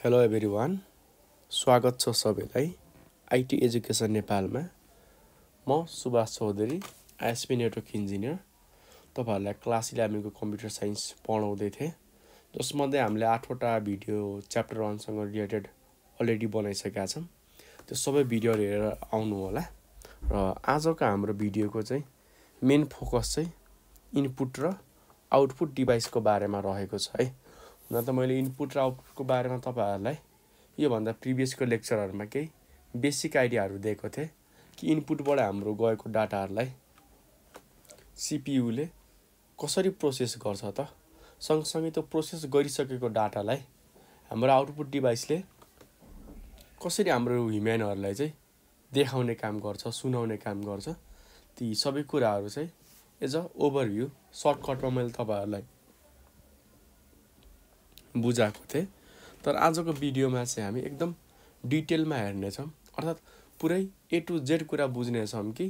Hello everyone, स्वागत छ सबैलाई आइटी एजुकेसन नेपालमा। म Subhash Chaudhary, ISP network engineer. तपाईहरुलाई क्लास 11 को कम्प्युटर साइन्स पढाउँदै थिएँ, जसमध्ये हामीले 8वटा भिडियो च्याप्टर 1 सँग रिलेटेड अलरेडी बनाइसकेका छौं। त्यो सबै भिडियो हेरेर आउनु होला। र आजको हाम्रो भिडियोको चाहिँ मेन फोकस चाहिँ इनपुट र आउटपुट डिभाइसको बारेमा रहेको छ है। न त मैले इनपुट र आउटपुटको बारेमा तपाईहरुलाई यो भन्दा प्रिभियसको लेक्चरहरुमा केही बेसिक आइडियाहरु दिएको थिए कि इनपुटबाट हाम्रो गएको डाटाहरुलाई सीपीयू ले कसरी प्रोसेस गर्छ त, सँगसँगै त्यो प्रोसेस गरिसकेको डाटालाई हाम्रो आउटपुट डिभाइसले कसरी हाम्रो ह्युमनहरुलाई चाहिँ देखाउने काम गर्छ, सुनाउने काम गर्छ। ती सबै कुराहरु चाहिँ एज अ ओभरभ्यू सर्टकटमा मैले तपाईहरुलाई बुझाएको थिएँ। तर आजको भिडियोमा चाहिँ हामी एकदम डिटेलमा हेर्ने छौं, अर्थात पुरै ए टु जेड कुरा बुझ्ने छौं कि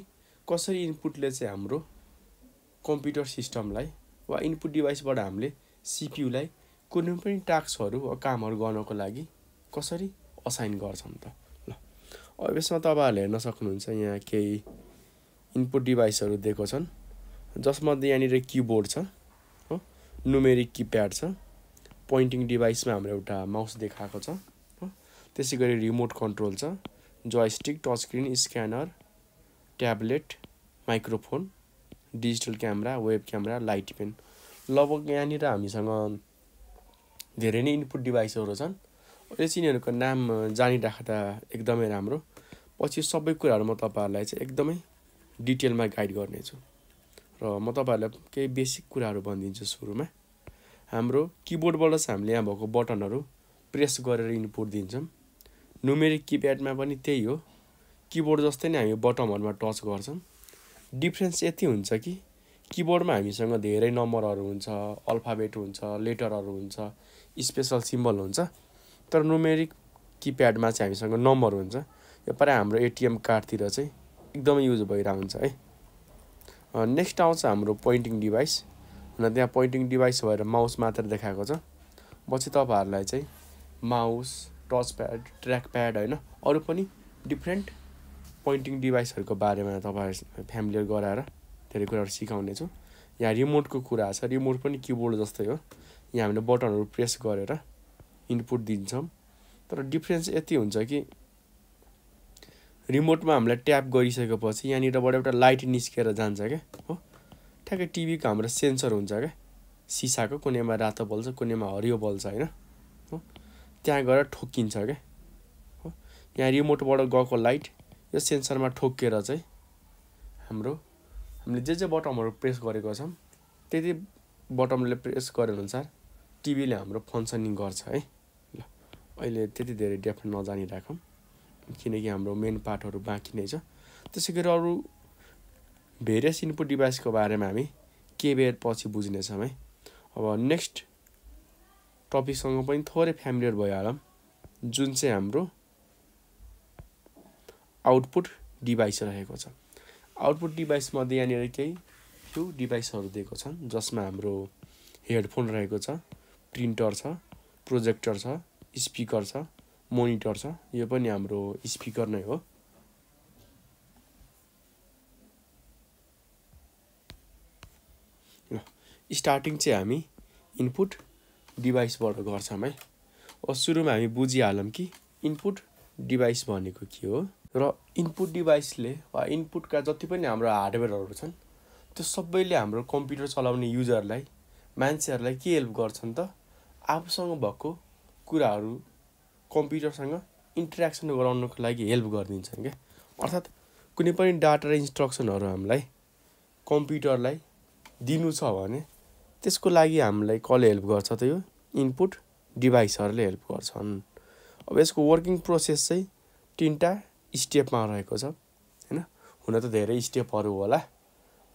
कसरी इनपुटले चाहिँ हाम्रो कम्प्युटर सिस्टमलाई वा इनपुट डिभाइसबाट हामीले सीपीयू लाई कुनै पनि टास्कहरु वा कामहरु गर्नको लागि कसरी असाइन गर्छौं त। ल अब यसमा तपाईहरुले हेर्न सक्नुहुन्छ, यहाँ केही इनपुट डिभाइसहरु दिएको छन्, जसमध्ये यहाँनिर कीबोर्ड छ, हो, न्युमेरिक कीप्याड छ, पोइन्टिङ डिभाइसमा हाम्रो एउटा माउस देखाएको छ, हो, त्यसैगरी रिमोट कन्ट्रोल छ, joystick, touch screen, scanner, tablet, microphone, digital camera, web camera, light pen. लगभग यहाँनिर हामीसँग धेरै नै इनपुट डिभाइसहरु छन्। यिनीहरुको नाम जानिराख्दा एकदमै राम्रो। पछि सबै कुराहरु म तपाईहरुलाई चाहिँ एकदमै डिटेलमा गाइड गर्नेछु। र म तपाईहरुलाई केही बेसिक कुराहरु भनिदिन्छु सुरुमा। हाम्रो कीबोर्डबाट चाहिँ हामीले यहाँ भएको बटनहरु प्रेस गरेर इनपुट दिन्छौं। न्युमेरिक कीप्याडमा पनि त्यही हो, कीबोर्ड जस्तै नै हामी बटनहरुमा टच गर्छौं। डिफरेन्स यति हुन्छ कि कीबोर्डमा हामीसँग धेरै नम्बरहरु हुन्छ, अल्फाबेट हुन्छ, लेटरहरु हुन्छ, स्पेशल सिम्बल हुन्छ। तर न्युमेरिक कीप्याडमा चाहिँ हामीसँग नम्बर हुन्छ। यो प्राय हाम्रो एटीएम कार्डतिर चाहिँ एकदमै युज भइरा हुन्छ है। नेक्स्ट आउँछ हाम्रो पोइन्टिङ डिभाइस। हुन त्यहाँ पोइन्टिङ डिभाइस भएर माउस मात्र देखाएको छ। पछि तपाईहरुलाई चाहिँ mouse, touch pad, track pad हैन, अरु पनि डिफरेन्ट पोइन्टिङ डिभाइसहरुको बारेमा तपाईहरुलाई फ्यामिलियर गराएर धेरै कुराहरु सिकाउने छु। यहाँ रिमोटको कुरा छ, रिमोट पनि कीबोर्ड जस्तै हो। यहाँ हामीले बटनहरु प्रेस गरेर इनपुट दिन्छौं। तर डिफरेन्स यति हुन्छ कि रिमोटमा हामीले ट्याप गरिसकेपछि यहाँनिरबाट एउटा लाइट निस्केर जान्छ के, हो। ठ्याक्कै टिभीको हाम्रो सेन्सर हुन्छ के, सिसाको कुनैमा रातो बल्छ, कुनैमा हरियो बल्छ हैन, हो, त्यहाँ गएर ठोकिन्छ के, हो। यहाँ रिमोटबाट गएको लाइट यो सेन्सरमा ठोकेर चाहिँ हामीले जे बटनहरु प्रेस गरेको छौं त्यति बटनले प्रेस गरे अनुसार टिभीले हाम्रो फङ्सनिङ गर्छ है। ल अहिले त्यति धेरै डेप्थ नजानी राखौं, किनकि हाम्रो मेन पार्टहरु बाँकी नै छ। त्यसैगरी अरु भेरियस इनपुट डिभाइसको बारेमा हामी केही बेर पछि बुझ्ने छौं है। अब नेक्स्ट टपिकसँग पनि थोरै फ्यामिलियर भइहालौं, जुन चाहिँ हाम्रो आउटपुट डिभाइस रहेको छ। आउटपुट डिभाइस मध्ये यहाँनिर केही फ्यु डिभाइसहरु दिएको छन्, जसमा हाम्रो हेडफोन रहेको छ, प्रिन्टर छ, प्रोजेक्टर छ, स्पिकर छ, मोनिटर छ। यो पनि हाम्रो स्पिकर नै हो। स्टार्टिङ चाहिँ हामी इनपुट डिभाइसबाट गर्छौं है। अब सुरुमा हामी बुझिहालौं कि इनपुट डिभाइस भनेको के हो र इनपुट डिभाइसले वा इनपुटका जति पनि हाम्रो हार्डवेयरहरु छन् त्यो सबैले हाम्रो कम्प्युटर चलाउने युजरलाई, मान्छेहरुलाई के हेल्प गर्छन् त, आफूसँग भएको कुराहरु कम्प्युटरसँग इन्टरेक्सन गराउनको लागि हेल्प गर्दिन्छन् के। अर्थात कुनै पनि डाटा र इन्स्ट्रक्सनहरु हामीलाई कम्प्युटरलाई दिनु छ भने त्यसको लागि हामीलाई कसले हेल्प गर्छ त, यो इनपुट डिभाइसहरुले हेल्प गर्छन्। अब यसको वर्किङ प्रोसेस चाहिँ तीनटा स्टेपमा रहेको छ हैन। हुन त धेरै स्टेपहरु होला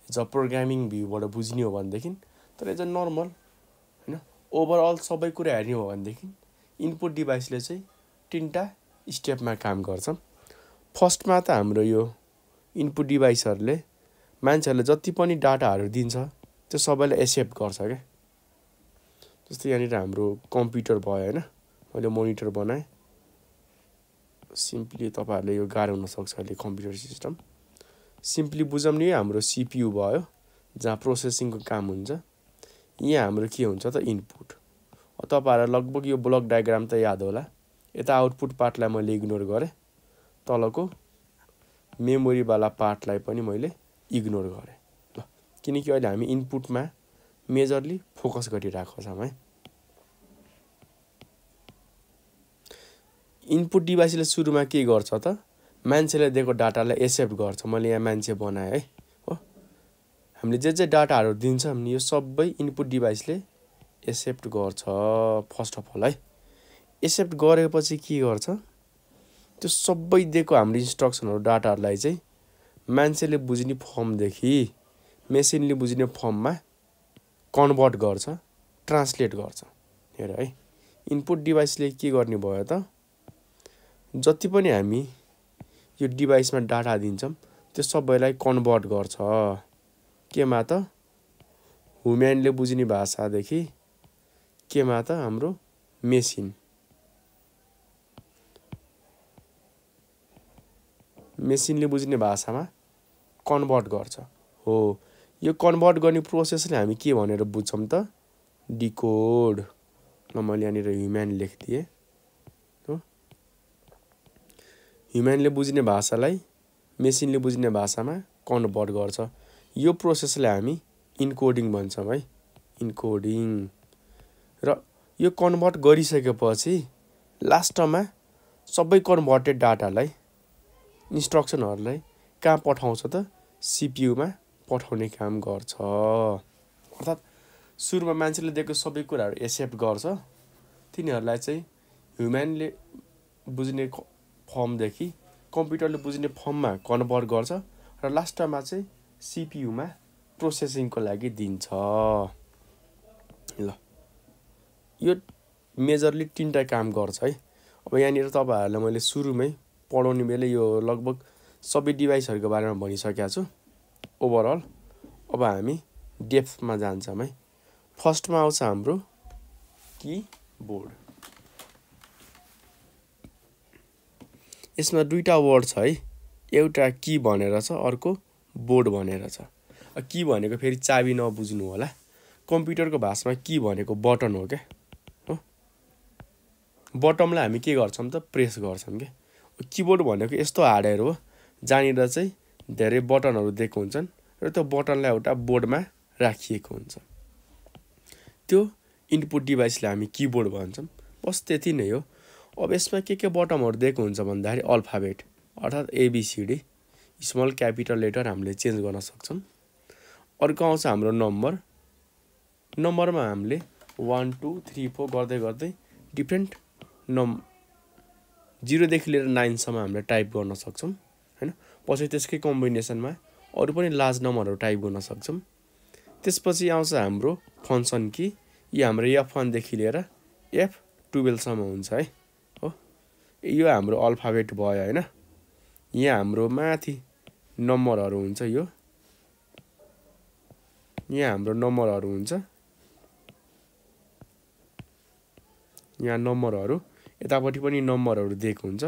जब प्रोग्रामिङ भ्यूबाट बुझ्ने हो भनेदेखि, तर एज अ नर्मल हैन ओभरअल सबै कुरा हेर्ने हो भनेदेखि इनपुट डिभाइसले चाहिँ तीनटा स्टेपमा काम गर्छ। फर्स्टमा त हाम्रो यो इनपुट डिभाइसहरुले मान्छेहरुले जति पनि डाटाहरु दिन्छ त्यो सबैलाई एक्सेप्ट गर्छ के। जस्तै यहाँनिर हाम्रो कम्प्युटर भयो हैन, मैले मोनिटर बनाएँ। सिम्पली तपाईहरुले यो गाह्रो हुन सक्छ अहिले कम्प्युटर सिस्टम। सिम्पली बुझौँ नि हाम्रो सीपीयू भयो जहाँ प्रोसेसिङको काम हुन्छ। यहाँ हाम्रो के हुन्छ त इनपुट। तपाईहरुलाई लगभग यो ब्लक डायग्राम त याद होला। यता आउटपुट पार्टलाई मैले इग्नोर गरेँ। तलको मेमोरी वाला पार्टलाई पनि मैले इग्नोर गरेँ। ल किनकि अहिले हामी इनपुटमा मेजरली फोकस गरिरहेको छौं है। इनपुट डिभाइसले सुरुमा के गर्छ त मान्छेले दिएको डाटालाई एक्सेप्ट गर्छ। मैले यहाँ मान्छे बनाए है हो। हामीले जे डाटाहरु दिन्छौं नि यो सबै इनपुट डिभाइसले एक्सेप्ट गर्छ फर्स्ट अफ अल है। एक्सेप्ट गरेपछि के गर्छ त्यो सबै दिएको हाम्रो इन्स्ट्रक्सनहरु डाटाहरुलाई चाहिँ मान्छेले बुझ्ने फर्म देखि मेसिनले बुझ्ने फर्ममा कन्भर्ट गर्छ, ट्रान्सलेट गर्छ। हेर है इनपुट डिभाइसले के गर्ने भयो त जति पनि हामी यो डिभाइसमा डाटा दिन्छौं त्यो सबैलाई कन्भर्ट गर्छ केमा त ह्युमनले बुझ्ने भाषादेखि केमा त हाम्रो मेसिनले बुझ्ने भाषामा कन्भर्ट गर्छ। हो यो कन्भर्ट गर्ने प्रोसेसले हामी के भनेर बुझ्छौं त डिकोड। ल मैले यहाँनिर ह्युमन लेखिदिए हो। ह्युमनले बुझ्ने भाषालाई मेसिनले बुझ्ने भाषामा कन्भर्ट गर्छ। यो प्रोसेसलाई हामी इन्कोडिङ भन्छौं है। इन्कोडिङ र यो कन्भर्ट गरिसकेपछि लास्टमा सबै कन्भर्टेड डाटालाई इन्स्ट्रक्सनहरुलाई कहाँ पठाउँछ त सीपीयूमा पठाउने काम गर्छ। अर्थात सुरुमा मान्छेले दिएको सबै कुराहरु एक्सेप्ट गर्छ। तिनीहरुलाई चाहिँ ह्युमनले बुझ्ने फर्मदेखि कम्प्युटरले बुझ्ने फर्ममा कन्भर्ट गर्छ र लास्टमा चाहिँ सीपीयूमा प्रोसेसिङको लागि दिन्छ। ल यो मेजरली तीनटा काम गर्छ है। अब यहाँनिर तपाईहरुलाई मैले सुरुमै पढाउने बेला यो लगभग सबै डिभाइसहरुको बारेमा भनिसकेको छु ओभरअल। अब हामी डेप्थमा जान्छौं है। फर्स्टमा आउँछ हाम्रो कीबोर्ड। यसमा दुईटा वर्ड छ है। एउटा की भनेर छ अर्को बोर्ड भनेर छ। की भनेको फेरि चाबी नबुझ्नु होला। कम्प्युटरको भाषामा की भनेको बटन हो के हो। बटमलाई हामी के गर्छौं त प्रेस गर्छौं के। कीबोर्ड भनेको यस्तो हार्डवेयर हो जहाँनिर चाहिँ धेरै बटनहरु दिएको हुन्छन् र त्यो बटनलाई एउटा बोर्डमा राखिएको हुन्छ। त्यो इनपुट डिभाइसलाई हामी कीबोर्ड भन्छौं। बस त्यति नै हो। अब यसमा के बटमहरु दिएको हुन्छ भन्दाखेरि अल्फाबेट अर्थात एबीसीडी स्मल क्यापिटल लेटर हामीले चेन्ज गर्न सक्छौं। अर्को आउँछ हाम्रो नम्बर। नम्बरमा हामीले 1 2 3 4 गर्दै गर्दै डिफरेन्ट 0 देखि लिएर 9 सम्म हामीले टाइप गर्न सक्छौं हैन। पछि त्यसकै कम्बिनेसनमा अरु पनि लार्ज नम्बरहरु टाइप गर्न सक्छौं। त्यसपछि आउँछ हाम्रो फंक्सन की। यो हाम्रो F1 देखि लिएर F12 सम्म हुन्छ है हो। यो हाम्रो अल्फाबेट भयो हैन। यहाँ हाम्रो माथि नम्बरहरु हुन्छ। यहाँ हाम्रो नम्बरहरु हुन्छ। यहाँ नम्बरहरु यतापट्टि पनि नम्बरहरु दिएको हुन्छ।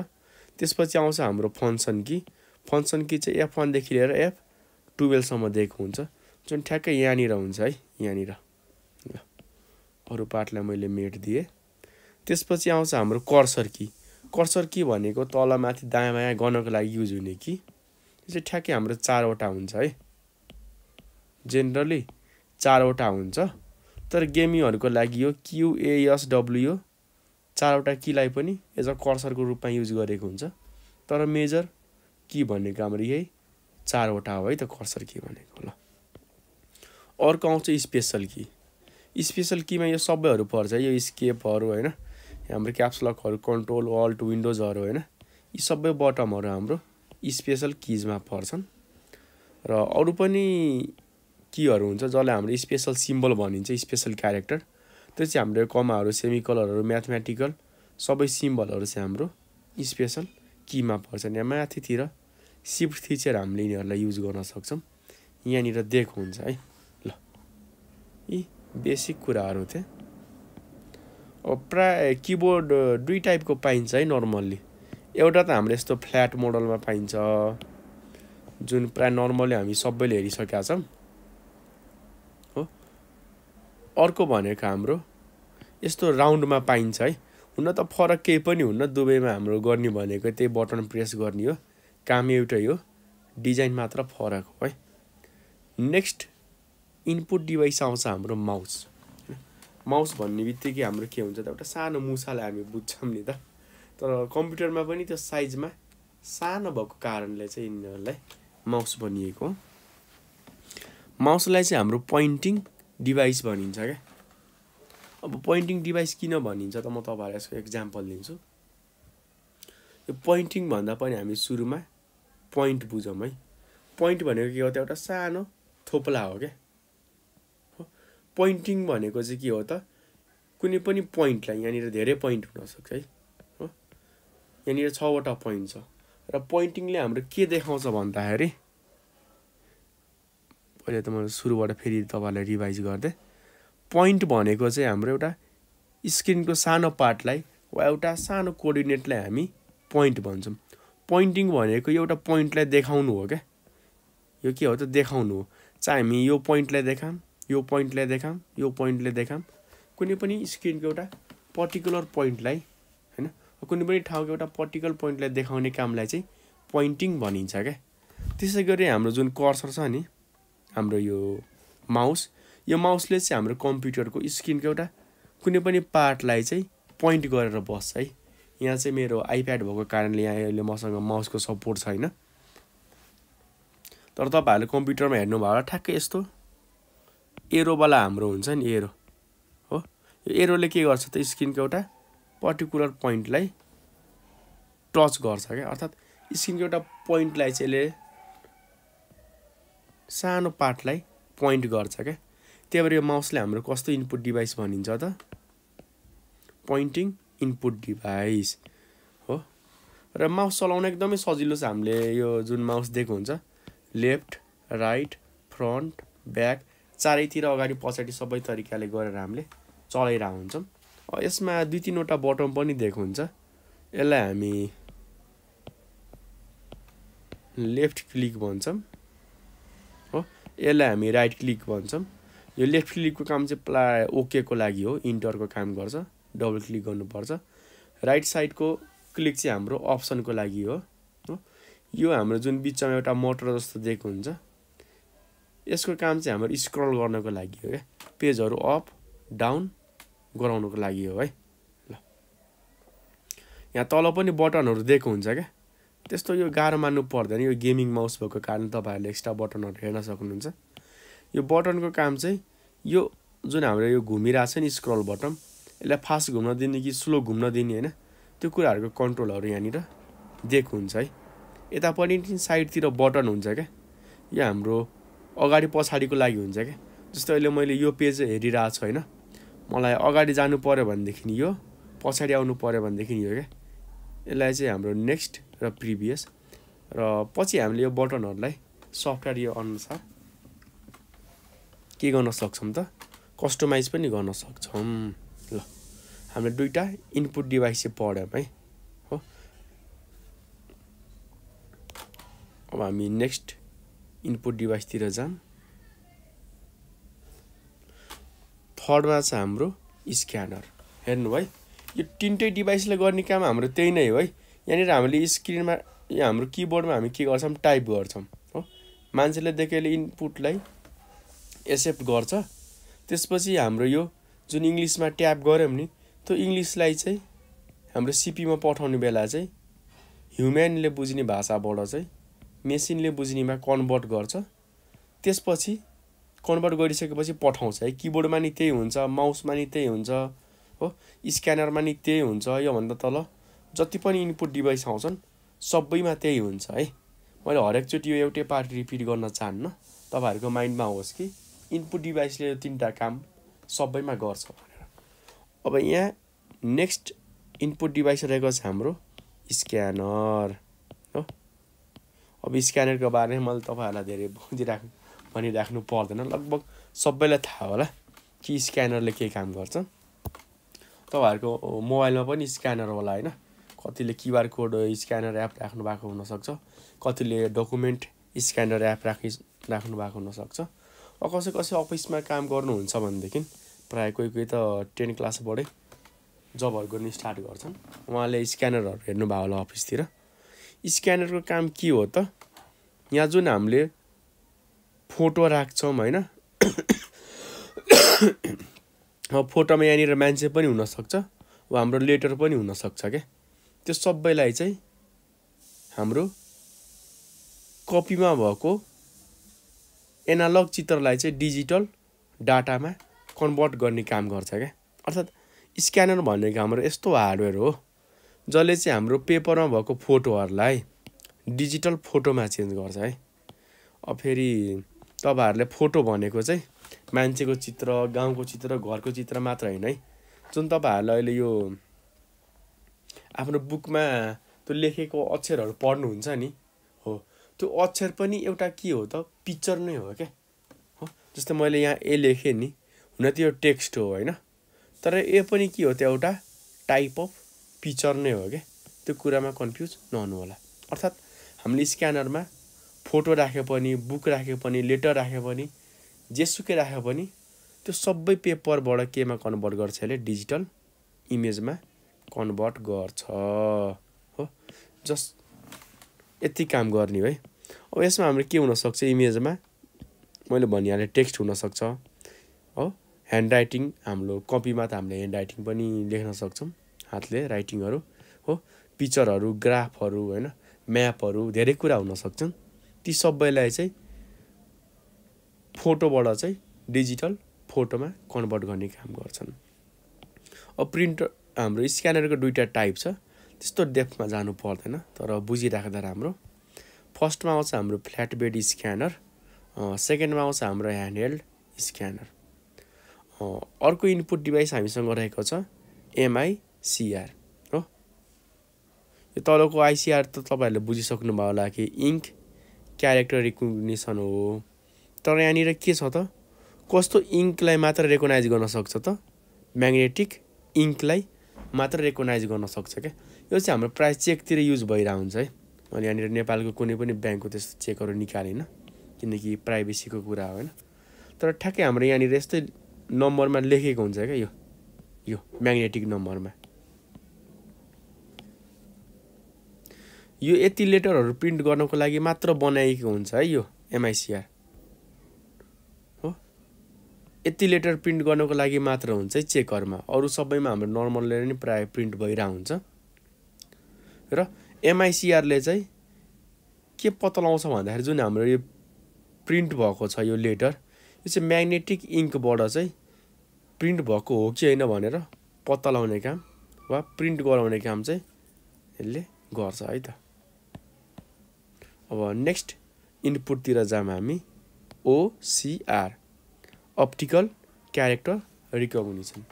त्यसपछि आउँछ हाम्रो फंक्सन की। फंक्सन की चाहिँ F1 देखि लिएर F12 सम्म दिएको हुन्छ जुन ठ्याक्कै यहाँनिर हुन्छ है। यहाँनिर अरु पार्टलाई मैले मेट दिए। त्यसपछि आउँछ हाम्रो कर्सर की। कर्सर की भनेको तल माथि दायाँ बायाँ गर्नको लागि युज हुने की। यो चाहिँ ठ्याक्कै हाम्रो 4 वटा हुन्छ है। जेनरली 4 वटा हुन्छ तर गेमिङहरुको लागि यो QASW 4 वटा कीलाई पनि एज अ कर्सरको रूपमा युज गरेको हुन्छ। तर मेजर की भनेको हाम्रो यही 4 वटा हो है त कर्सर की भनेको। ल अर्को आउँछ स्पेशल की। स्पेशल कीमा यो सबैहरु पर्छ। यो एस्केपहरु हैन। हाम्रो क्याप्स लकहरु कन्ट्रोल अल्ट विन्डोजहरु हैन। यी सबै बटमहरु हाम्रो स्पेशल कीजमा पर्छन्। र अरु पनि कीहरु हुन्छ जसलाई हाम्रो स्पेशल सिम्बल भनिन्छ स्पेशल क्यारेक्टर। त्यो चाहिँ हाम्रो कमाहरु सेमिकोलनहरु म्याथमेटिकल सबै सिम्बलहरु चाहिँ हाम्रो स्पेशल कीमा पर्छन्। यहाँ माथितिर शिफ्ट थिचेर हामीले यिनीहरुलाई युज गर्न सक्छौं। यहाँनिर दिएको हुन्छ है। ल यी बेसिक कुराहरु थिए। अब प्राय किबोर्ड दुई टाइपको पाइन्छ है नर्मल्ली। एउटा त हाम्रो यस्तो फ्ल्याट मोडलमा पाइन्छ जुन प्राय नर्मली हामी सबैले हेरिसकेका छौँ हो। अर्को भनेको हाम्रो यस्तो राउन्डमा पाइन्छ है। हुन त फरक केही पनि हुन्न, दुवैमा हाम्रो गर्ने भनेको त्यही बटन प्रेस गर्ने हो, काम एउटै हो, डिजाइन मात्र फरक हो है। नेक्स्ट इनपुट डिभाइस आउँछ हाम्रो माउस। माउस भन्ने बित्तिकै हाम्रो के हुन्छ त एउटा सानो मुसालाई हामी बुझ्छौँ नि त, तर कम्प्युटरमा पनि त्यो साइजमा सानो भएको कारणले चाहिँ यिनीहरूलाई माउस भनिएको हो। माउसलाई चाहिँ हाम्रो पोइन्टिङ डिभाइस भनिन्छ क्या। अब पोइन्टिङ डिभाइस किन भनिन्छ त म तपाईँहरूलाई यसको एक्जाम्पल दिन्छु। यो पोइन्टिङ भन्दा पनि हामी सुरुमा पोइन्ट बुझौँ है। पोइन्ट भनेको के हो त एउटा सानो थोप्ला हो क्या। पोइन्टिङ भनेको चाहिँ के हो त कुनै पनि पोइन्टलाई, यहाँनिर धेरै पोइन्ट हुनसक्छ है हो, यहाँनिर 6वटा पोइन्ट छ र पोइन्टिङले हाम्रो के देखाउँछ भन्दाखेरि, पहिले त म सुरुबाट फेरि तपाईँलाई रिभाइज गर्दै, पोइन्ट भनेको चाहिँ हाम्रो एउटा स्क्रिनको सानो पार्टलाई वा एउटा सानो कोअर्डिनेटलाई हामी पोइन्ट भन्छौँ। पोइन्टिङ भनेको एउटा पोइन्टलाई देखाउनु हो क्या। यो के हो त देखाउनु हो, चाहे हामी यो पोइन्टलाई देखाऊँ, यो पोइन्टलाई देखाऊँ, यो पोइन्टले देखाऊँ, कुनै पनि स्क्रिनको एउटा पर्टिकुलर पोइन्टलाई हैन, कुनै पनि ठाउँको एउटा पर्टिकुलर पोइन्टलाई देखाउने कामलाई चाहिँ पोइन्टिङ भनिन्छ क्या। त्यसै गरी हाम्रो जुन कर्सर छ नि, हाम्रो यो माउस, यो माउसले चाहिँ हाम्रो कम्प्युटरको स्क्रिनको एउटा कुनै पनि पार्टलाई चाहिँ पोइन्ट गरेर बस्छ है। यहाँ चाहिँ मेरो आइप्याड भएको कारणले यहाँ अहिले मसँग माउसको सपोर्ट छैन, तर तपाईँहरूले कम्प्युटरमा हेर्नुभयो ठ्याक्कै यस्तो एरोवाला हाम्रो हुन्छ नि, एरो हो। यो एरोले के गर्छ त स्क्रिनको एउटा पर्टिकुलर पोइन्टलाई टच गर्छ क्या, अर्थात् स्क्रिनको एउटा पोइन्टलाई चाहिँ यसले सानो पार्टलाई पोइन्ट गर्छ क्या। त्यही भएर यो माउसले हाम्रो कस्तो इनपुट डिभाइस भनिन्छ त, पोइन्टिङ इनपुट डिभाइस हो। र माउस चलाउन एकदमै सजिलो छ। हामीले यो जुन माउस दिएको हुन्छ लेफ्ट राइट फ्रन्ट ब्याक चारैतिर अगाडि पछाडि सबै तरिकाले गरेर हामीले चलाइरहेको हुन्छौँ। यसमा 2-3वटा बटन पनि दिएको हुन्छ। यसलाई हामी लेफ्ट क्लिक भन्छौँ हो, यसलाई हामी राइट क्लिक भन्छौँ। यो लेफ्ट क्लिकको काम चाहिँ प्राय ओके को लागि हो, इन्टरको काम गर्छ, डबल क्लिक गर्नुपर्छ। राइट साइडको क्लिक चाहिँ हाम्रो अप्सनको लागि हो। यो हाम्रो जुन बिचमा एउटा मोटर जस्तो दिएको हुन्छ, यसको काम चाहिँ हाम्रो स्क्रल गर्नको लागि हो क्या, पेजहरू अप डाउन गराउनको लागि हो है। ल यहाँ तल पनि बटनहरू दिएको हुन्छ क्या, त्यस्तो यो गाह्रो मान्नु पर्दैन। यो गेमिङ माउस भएको कारण तपाईँहरूले एक्स्ट्रा बटनहरू हेर्न सक्नुहुन्छ। यो बटनको काम चाहिँ यो जुन हाम्रो यो घुमिरहेछ नि स्क्रल बटन, यसलाई फास्ट घुम्न दिने कि स्लो घुम्न दिने होइन, त्यो कुराहरूको कन्ट्रोलहरू यहाँनिर दिएको हुन्छ है। यतापट्टि साइडतिर बटन हुन्छ क्या, यो हाम्रो अगाडि पछाडिको लागि हुन्छ क्या। जस्तो अहिले मैले यो पेज हेरिरहेको छु होइन, मलाई अगाडि जानु पऱ्यो भनेदेखि यो, पछाडि आउनु पऱ्यो भनेदेखि यो क्या। यसलाई चाहिँ हाम्रो नेक्स्ट र प्रिभियस, र पछि हामीले यो बटनहरूलाई सफ्टवेयर यो अनुसार के गर्न सक्छौँ त कस्टमाइज पनि गर्न सक्छौँ। ल हामीले 2टा इनपुट डिभाइस चाहिँ पढ्यौँ है हो। अब हामी नेक्स्ट इनपुट डिभाइसतिर जाऊँ। थर्डमा छ हाम्रो स्क्यानर। हेर्नु है, यो 3टै डिभाइसले गर्ने काम हाम्रो त्यही नै हो है। यहाँनिर हामीले स्क्रिनमा यो हाम्रो किबोर्डमा हामी के गर्छौँ टाइप गर्छौँ हो, मान्छेले देखेले इनपुटलाई एक्सेप्ट गर्छ। त्यसपछि हाम्रो यो जुन इङ्ग्लिसमा ट्याप गऱ्यौँ नि, त्यो इङ्ग्लिसलाई चाहिँ हाम्रो सिपीमा पठाउने बेला चाहिँ ह्युम्यानले बुझ्ने भाषाबाट चाहिँ मेसिनले बुझ्नेमा कन्भर्ट गर्छ। त्यसपछि कन्भर्ट गरिसकेपछि पठाउँछ है। किबोर्डमा नि त्यही हुन्छ, माउसमा नि त्यही हुन्छ हो, स्क्यानरमा नि त्यही हुन्छ। योभन्दा तल जति पनि इनपुट डिभाइस आउँछन् सबैमा त्यही हुन्छ है। मैले हरेकचोटि यो एउटै पार्ट रिपिट गर्न चाहन्न, तपाईँहरूको माइन्डमा होस् कि इनपुट डिभाइसले यो 3टा काम सबैमा गर्छ भनेर। अब यहाँ नेक्स्ट इनपुट डिभाइस रहेको छ हाम्रो स्क्यानर हो। अब स्क्यानरको बारेमा मैले तपाईँहरूलाई धेरै भनिराख्नु पर्दैन, लगभग सबैलाई थाहा होला कि स्क्यानरले के काम गर्छ। तपाईहरुको मोबाइलमा पनि स्क्यानर होला हैन कतिले क्यूआर कोड स्क्यानर एप राख्नु भएको हुन सक्छ कतिले डकुमेन्ट स्क्यानर एप राख्नु भएको हुन सक्छ कसै कसै अफिसमा काम गर्नुहुन्छ भनेदेखि प्राय कोही त 10 क्लासबाटै जबहरु गर्न स्टार्ट गर्छन् उहाँले स्क्यानरहरु हेर्नु भयो होला अफिसतिर स्क्यानरको काम के हो त यहाँ जुन हामीले फोटो राख्छौं हैन फोटोमा यहाँनिर मान्छे पनि हुन सक्छ वा हाम्रो लेटर पनि हुन सक्छ के त्यो सबैलाई चाहिँ हाम्रो कपीमा भएको एनालग चित्रलाई चाहिँ डिजिटल डाटामा कन्भर्ट गर्ने काम गर्छ के अर्थात स्क्यानर भनेको हाम्रो यस्तो हार्डवेयर हो जसले चाहिँ हाम्रो पेपरमा भएको फोटोहरुलाई डिजिटल फोटोमा चेन्ज गर्छ है अब फेरि तपाईहरुले फोटो भनेको चाहिँ मान्छेको चित्र गाउँको चित्र घरको चित्र मात्र हैन है जुन तपाईहरुले अहिले यो आफ्नो बुकमा त्यो लेखेको अक्षरहरु पढ्नुहुन्छ नि हो त्यो अक्षर पनि एउटा के हो त पिक्चर नै हो के हो जस्तै मैले यहाँ ए लेखे नि हुन त यो टेक्स्ट हो हैन तर ए पनि के हो त एउटा टाइप अफ पिक्चर नै हो के त्यो कुरामा कन्फ्युज नहुनु होला अर्थात हामीले स्क्यानरमा फोटो राखे पनि बुक राखे पनि लेटर राखे पनि जेसुकै राखे पनि त्यो सबै पेपरबाट केमा कन्भर्ट गर्छ यसले डिजिटल इमेजमा कन्भर्ट गर्छ हो जस्ट यति काम गर्ने है अब यसमा हाम्रो के हुन सक्छ इमेजमा मैले भनिहाले टेक्स्ट हुन सक्छ हो ह्यान्ड राइटिङ हाम्रो कपीमा त हामीले ह्यान्ड राइटिङ पनि लेख्न सक्छौं हातले राइटिङहरु हो पिक्चरहरु ग्राफहरु हैन म्यापहरु धेरै कुरा हुन सक्छन् ती सबैलाई चाहिँ फोटोबाट चाहिँ डिजिटल फोटोमा कन्भर्ट गर्ने काम गर्छन् अब प्रिन्टर हाम्रो स्क्यानरको दुईटा टाइप छ त्यस्तो डेप्थमा जानु पर्दैन तर बुझिराख्दा राम्रो फर्स्टमा आउँछ हाम्रो फ्ल्याट बेड स्क्यानर सेकेन्डमा आउँछ हाम्रो ह्यान्डहेल्ड स्क्यानर अर्को इनपुट डिभाइस हामीसँग रहेको छ एमआईसीआर हो यो तलको आईसीआर त तपाईहरुले बुझिसक्नु भयो होला कि इन्क क्यारेक्टर रिकग्निसन हो तर यहाँनिर के छ त कस्तो इन्कलाई मात्र रेकग्नाइज गर्न सक्छ त म्याग्नेटिक इन्कलाई मात्र रेकग्नाइज गर्न सक्छ के यो चाहिँ हाम्रो प्राय चेकतिर युज भइरा हुन्छ है मैले यहाँनिर नेपालको कुनै पनि ब्याङ्कको त्यस्तो चेकहरु निकालिन किनकि प्राइभेसीको कुरा हो हैन तर ठ्याक्कै हाम्रो यहाँनिर यस्तै नम्बरमा लेखेको हुन्छ के यो म्याग्नेटिक नम्बरमा यो यति लेटरहरु प्रिन्ट गर्नको लागि मात्र बनाइएको हुन्छ है यो एमआईसीआर हो यति लेटर प्रिन्ट गर्नको लागि मात्र हुन्छ है चेकरमा अरु सबैमा हाम्रो नर्मलले नै प्राय प्रिन्ट भइरा हुन्छ र एमआईसीआर ले चाहिँ के पत्ता लगाउँछ भन्दाखेरि जुन हाम्रो यो प्रिन्ट भएको छ यो लेटर यो चाहिँ म्याग्नेटिक इन्कबाट चाहिँ प्रिन्ट भएको हो कि हैन भनेर पत्ता लगाउने काम वा प्रिन्ट गराउने काम चाहिँ यसले गर्छ है त अब नेक्स्ट इनपुट तिर जाम हामी ओसीआर अप्टिकल क्यारेक्टर रिकग्निसन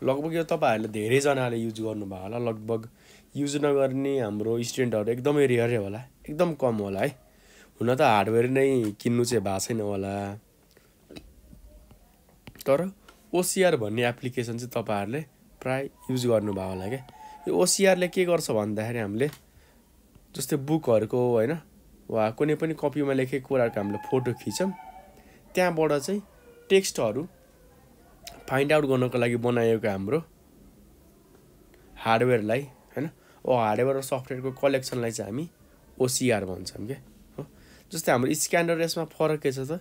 लगभग यो तपाईहरुले धेरै जनाले युज गर्नु भयो होला लगभग युज नगर्ने हाम्रो स्टुडेन्टहरु एकदमै रेयर होला एकदम कम होला है हुन त हार्डवेयर नै किन्नु चाहिँ भएको छैन होला तर ओसीआर भन्ने एप्लिकेसन चाहिँ तपाईहरुले प्राय युज गर्नु भयो होला के यो ओसीआर ले के गर्छ भन्दाखेरि हामीले जस्तै बुकहरुको हैन वा कुनै पनि कपीमा लेखेको कुराहरुको हामीले फोटो खिचौं त्यहाँबाट चाहिँ टेक्स्टहरु फाइन्ड आउट गर्नको लागि बनाएको हाम्रो हार्डवेयरलाई हैन ओ हार्डवेयर र सफ्टवेयरको कलेक्सनलाई चाहिँ हामी ओसीआर भन्छौं के हो जस्तै हाम्रो स्क्यानर र यसमा फरक के छ त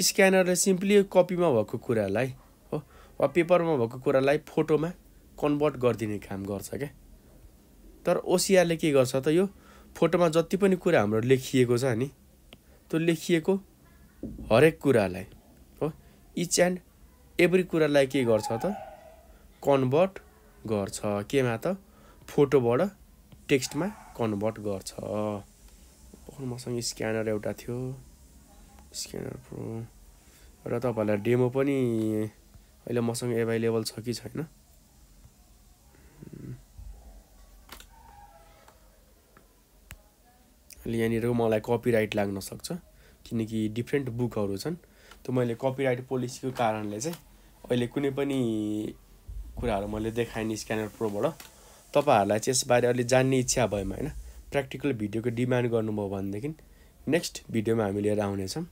स्क्यानरले सिम्पली कपीमा भएको कुरालाई हो वा पेपरमा भएको कुरालाई फोटोमा कन्भर्ट गर्दिने काम गर्छ के तर ओसीआर ले के गर्छ त यो फोटोमा जति पनि कुरा हाम्रो लेखिएको छ नि त्यो लेखिएको हरेक कुरालाई हो इच एन्ड एभ्री कुरालाई के गर्छ त कन्भर्ट गर्छ केमा त फोटोबाट टेक्स्टमा कन्भर्ट गर्छ मसँग स्क्यानर एउटा थियो स्क्यानर प्रो र तपाईहरुलाई डेमो पनि अहिले मसँग अवेलेबल छ कि छैन अहिले यहाँनिर मलाई कपिराइट लाग्न सक्छ किनकि डिफरेन्ट बुकहरु छन् त्यो मैले कपिराइट पोलिसीको कारणले चाहिँ अहिले कुनै पनि कुराहरू मैले देखाएँ नि स्क्यानर प्रोबाट। तपाईँहरूलाई चाहिँ यसबारे अलि जान्ने इच्छा भएमा होइन प्र्याक्टिकल भिडियोको डिमान्ड गर्नुभयो भनेदेखि नेक्स्ट भिडियोमा हामी लिएर आउनेछौँ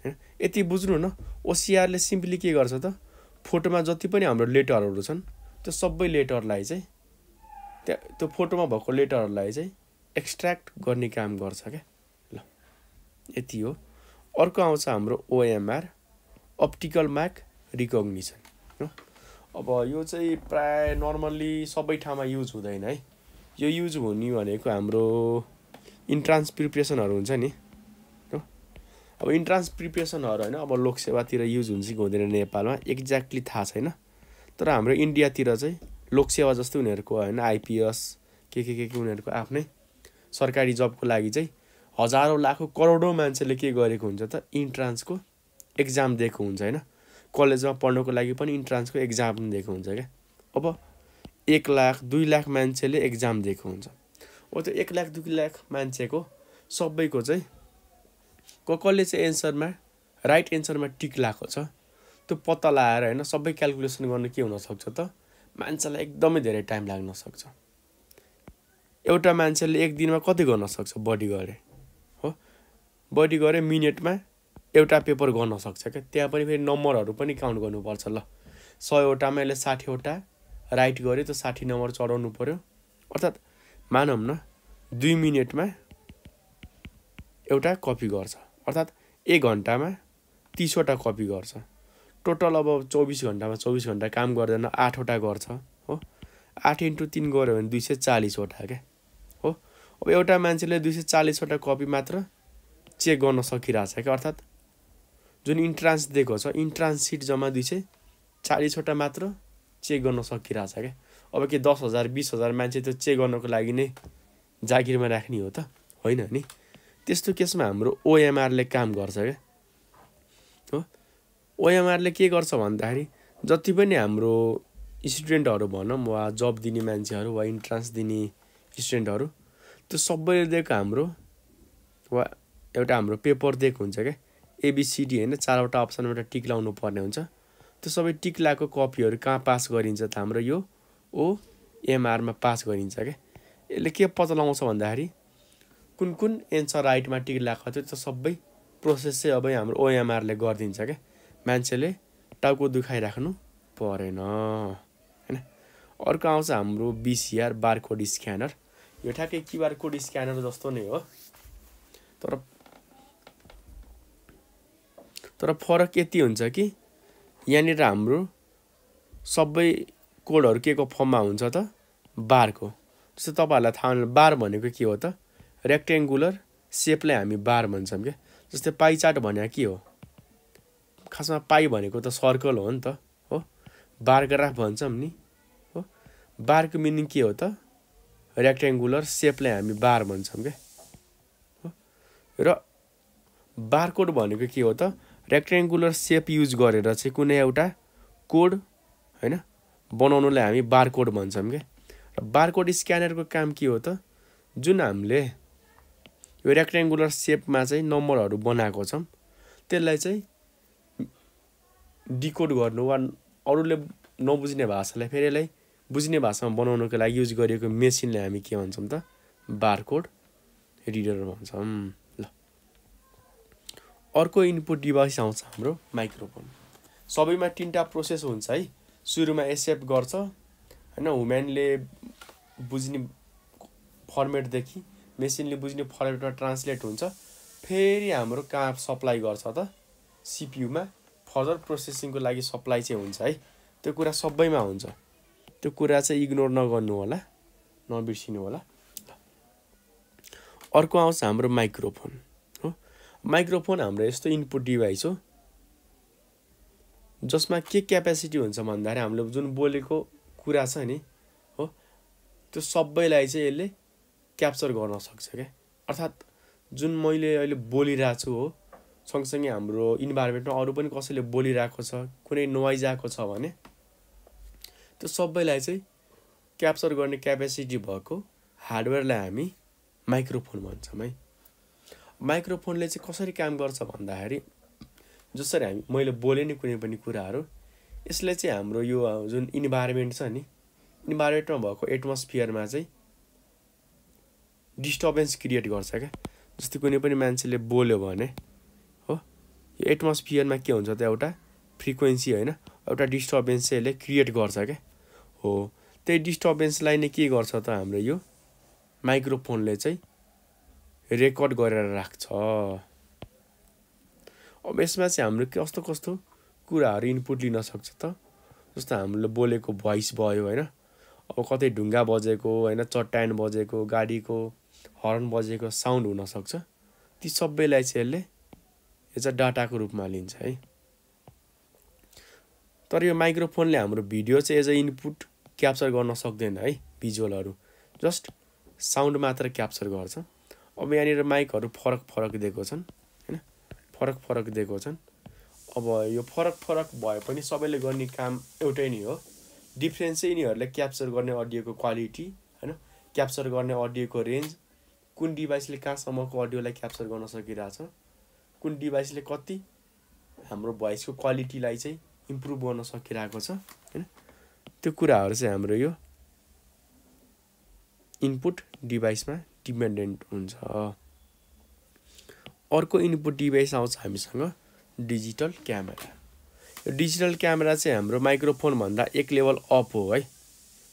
होइन। यति बुझ्नु न, ओसिआरले सिम्पली के गर्छ त, फोटोमा जति पनि हाम्रो लेटरहरू छन् त्यो सबै लेटरलाई चाहिँ त्यो फोटोमा भएको लेटरहरूलाई चाहिँ एक्सट्र्याक्ट गर्ने काम गर्छ क्या। ल यति हो। अर्को आउँछ हाम्रो ओएमआर, अप्टिकल मार्क रिकग्निसन। अब यो चाहिँ प्राय नर्मल्ली सबै ठाउँमा युज हुँदैन है। यो युज हुने भनेको हाम्रो इन्ट्रान्स प्रिपरेसनहरू हुन्छ नि। अब इन्ट्रान्स प्रिपरेसनहरू होइन, अब लोकसेवातिर युज हुन्छ कि हुँदैन नेपालमा एक्ज्याक्टली थाहा छैन, तर हाम्रो इन्डियातिर चाहिँ लोकसेवा जस्तो उनीहरूको होइन आइपिएस के उनीहरूको आफ्नै सरकारी जबको लागि चाहिँ हजारौँ लाखौँ करोडौँ मान्छेले के गरेको हुन्छ त, इन्ट्रान्सको एक्जाम दिएको हुन्छ होइन। कलेजमा पढ्नको लागि पनि इन्ट्रान्सको एक्जाम दिएको हुन्छ क्या। अब 1 लाख 2 लाख मान्छेले एक्जाम दिएको हुन्छ। अब त्यो 1 लाख 2 लाख मान्छेको सबैको चाहिँ कसले चाहिँ एन्सरमा राइट एन्सरमा टिक लगाएको छ त्यो पत्ता लगाएर होइन सबै क्यालकुलेसन गर्नु के हुनसक्छ त, मान्छेलाई एकदमै धेरै टाइम लाग्न सक्छ। एउटा मान्छेले एक दिनमा कति गर्न सक्छ, बढी गरे हो, बढी गरे मिनेटमा एउटा पेपर गर्न सक्छ क्या। त्यहाँ पनि फेरि नम्बरहरू पनि काउन्ट गर्नुपर्छ। ल 100वटामा यसले 60वटा राइट गऱ्यो, त्यो 60 नम्बर चढाउनु पऱ्यो। अर्थात् मानौँ न 2 मिनटमा एउटा कपी गर्छ, अर्थात् 1 घन्टामा 30वटा कपी गर्छ। टोटल अब 24 घन्टामा 24 घन्टा काम गर्दैन, 8वटा गर्छ हो। 8 × 3 गऱ्यो भने 240वटा क्या हो। अब एउटा मान्छेले 240वटा कपी मात्र चेक गर्न सकिरहेछ क्या। अर्थात् जुन इन्ट्रान्स दिएको छ, इन्ट्रान्स सिट जम्मा 240वटा मात्र चेक गर्न सकिरहेछ क्या। अब के 10,000 20,000 मान्छे त्यो चेक गर्नको लागि नै जागिरमा राख्ने हो त, होइन नि। त्यस्तो केसमा हाम्रो ओएमआरले काम गर्छ क्या हो। ओएमआरले के गर्छ भन्दाखेरि जति पनि हाम्रो स्टुडेन्टहरू भनौँ वा जब दिने मान्छेहरू वा इन्ट्रान्स दिने स्टुडेन्टहरू, त्यो सबैले दिएको हाम्रो वा एउटा हाम्रो पेपर दिएको हुन्छ क्या, एबिसिडी होइन, 4वटा अप्सनबाट टिक लाउनु पर्ने हुन्छ। त्यो सबै टिक लगाएको कपीहरू कहाँ पास गरिन्छ त, हाम्रो यो ओएमआरमा पास गरिन्छ क्या। यसले के पत्ता लगाउँछ भन्दाखेरि कुन एन्सर राइटमा टिक लगाएको थियो त्यो सबै प्रोसेस चाहिँ अब हाम्रो ओएमआरले गरिदिन्छ क्या। मान्छेले टाउको दुखाइराख्नु परेन होइन। अर्को आउँछ हाम्रो बिसिआर, बारकोड स्क्यानर। यो ठ्याक्कै क्युआर कोड स्क्यानर जस्तो नै हो, तर फरक यति हुन्छ कि यहाँनिर हाम्रो सबै कोडहरू के को फर्ममा हुन्छ त, बारको। जस्तो तपाईँहरूलाई थाहा हुनु, बार भनेको के हो त, रेक्टेङ्गुलर सेपलाई हामी बार भन्छौँ क्या। जस्तै पाइ चार्ट भनेको के हो, खासमा पाइ भनेको त सर्कल हो नि त हो, बार ग्राफ भन्छौँ नि हो। बारको मिनिङ के हो त, रेक्टेङ्गुलर सेपलाई हामी बार भन्छौँ क्या हो। र बारकोड भनेको के हो त, रेक्टेङ्गुलर सेप युज गरेर चाहिँ कुनै एउटा कोड होइन बनाउनुलाई हामी बारकोड भन्छौँ क्या। र बारकोड स्क्यानरको काम के हो त, जुन हामीले यो रेक्टेङ्गुलर सेपमा चाहिँ नम्बरहरू बनाएको छौँ त्यसलाई चाहिँ डिकोड गर्नु वा अरूले नबुझ्ने भाषालाई फेरि यसलाई बुझ्ने भाषामा बनाउनको लागि युज गरिएको मेसिनलाई हामी के भन्छौँ त, बारकोड रिडर भन्छौँ। ल अर्को इनपुट डिभाइस आउँछ हाम्रो माइक्रोफोन। सबैमा 3टा प्रोसेस हुन्छ है। सुरुमा एक्सेप्ट गर्छ होइन, ह्युम्यानले बुझ्ने फर्मेटदेखि मेसिनले बुझ्ने फर्मेटमा ट्रान्सलेट हुन्छ, फेरि हाम्रो कहाँ सप्लाई गर्छ त, सिपियुमा फर्दर प्रोसेसिङको लागि सप्लाई चाहिँ हुन्छ है। त्यो कुरा सबैमा हुन्छ, त्यो कुरा चाहिँ इग्नोर नगर्नु होला, नबिर्सिनु होला। अर्को आउँछ हाम्रो माइक्रोफोन हो। माइक्रोफोन हाम्रो यस्तो इनपुट डिभाइस हो जसमा के क्यापेसिटी हुन्छ भन्दाखेरि हामीले जुन बोलेको कुरा छ नि हो, त्यो सबैलाई चाहिँ यसले क्याप्चर गर्न सक्छ क्या। अर्थात् जुन मैले अहिले बोलिरहेको छु हो, सँगसँगै हाम्रो इन्भाइरोमेन्टमा अरू पनि कसैले बोलिरहेको छ, कुनै नोइज आएको छ भने त्यो सबैलाई चाहिँ क्याप्चर गर्ने क्यापेसिटी भएको हार्डवेयरलाई हामी माइक्रोफोन भन्छौँ है। माइक्रोफोनले चाहिँ कसरी काम गर्छ भन्दाखेरि जसरी मैले बोलेँ नि कुनै पनि कुराहरू, यसले चाहिँ हाम्रो यो जुन इन्भाइरोमेन्ट छ नि, इन्भाइरोमेन्टमा भएको एटमोस्फियरमा चाहिँ डिस्टर्बेन्स क्रिएट गर्छ क्या। जस्तै कुनै पनि मान्छेले बोल्यो भने हो, यो एटमोस्फियरमा के हुन्छ त एउटा फ्रिक्वेन्सी होइन, एउटा डिस्टर्बेन्स चाहिँ यसले क्रिएट गर्छ क्या। हो, त्यही डिस्टर्बेन्सलाई नै के गर्छ त हाम्रो यो माइक्रोफोनले चाहिँ रेकर्ड गरेर राख्छ। अब यसमा चाहिँ हाम्रो कस्तो कस्तो कुराहरू इनपुट लिन सक्छ त, जस्तो हामीले बोलेको भोइस भयो होइन, अब कतै ढुङ्गा बजेको होइन, चट्टान बजेको, गाडीको हर्न बजेको साउन्ड हुनसक्छ। ती सबैलाई चाहिँ यसले यो चाहिँ डाटाको रूपमा लिन्छ है। तर यो माइक्रोफोनले हाम्रो भिडियो चाहिँ एज अ इनपुट क्याप्चर गर्न सक्दैन है, भिजुअलहरू जस्ट साउन्ड मात्र क्याप्चर गर्छ। अब यहाँनिर माइकहरू फरक फरक दिएको छन् होइन, फरक फरक दिएको छन्। अब यो फरक फरक भए पनि सबैले गर्ने काम एउटै नै हो। डिफ्रेन्स चाहिँ यिनीहरूले क्याप्चर गर्ने अडियोको क्वालिटी होइन, क्याप्चर गर्ने अडियोको रेन्ज, कुन डिभाइसले कहाँसम्मको अडियोलाई क्याप्चर गर्न सकिरहेछ, कुन डिभाइसले कति हाम्रो भोइसको क्वालिटीलाई चाहिँ इम्प्रुभ गर्न सकिरहेको छ होइन, त्यो कुराहरू चाहिँ हाम्रो यो इनपुट डिभाइसमा डिपेन्डेन्ट हुन्छ। अर्को इनपुट डिभाइस आउँछ हामीसँग डिजिटल क्यामेरा। यो डिजिटल क्यामेरा चाहिँ हाम्रो माइक्रोफोनभन्दा एक लेभल अप हो है।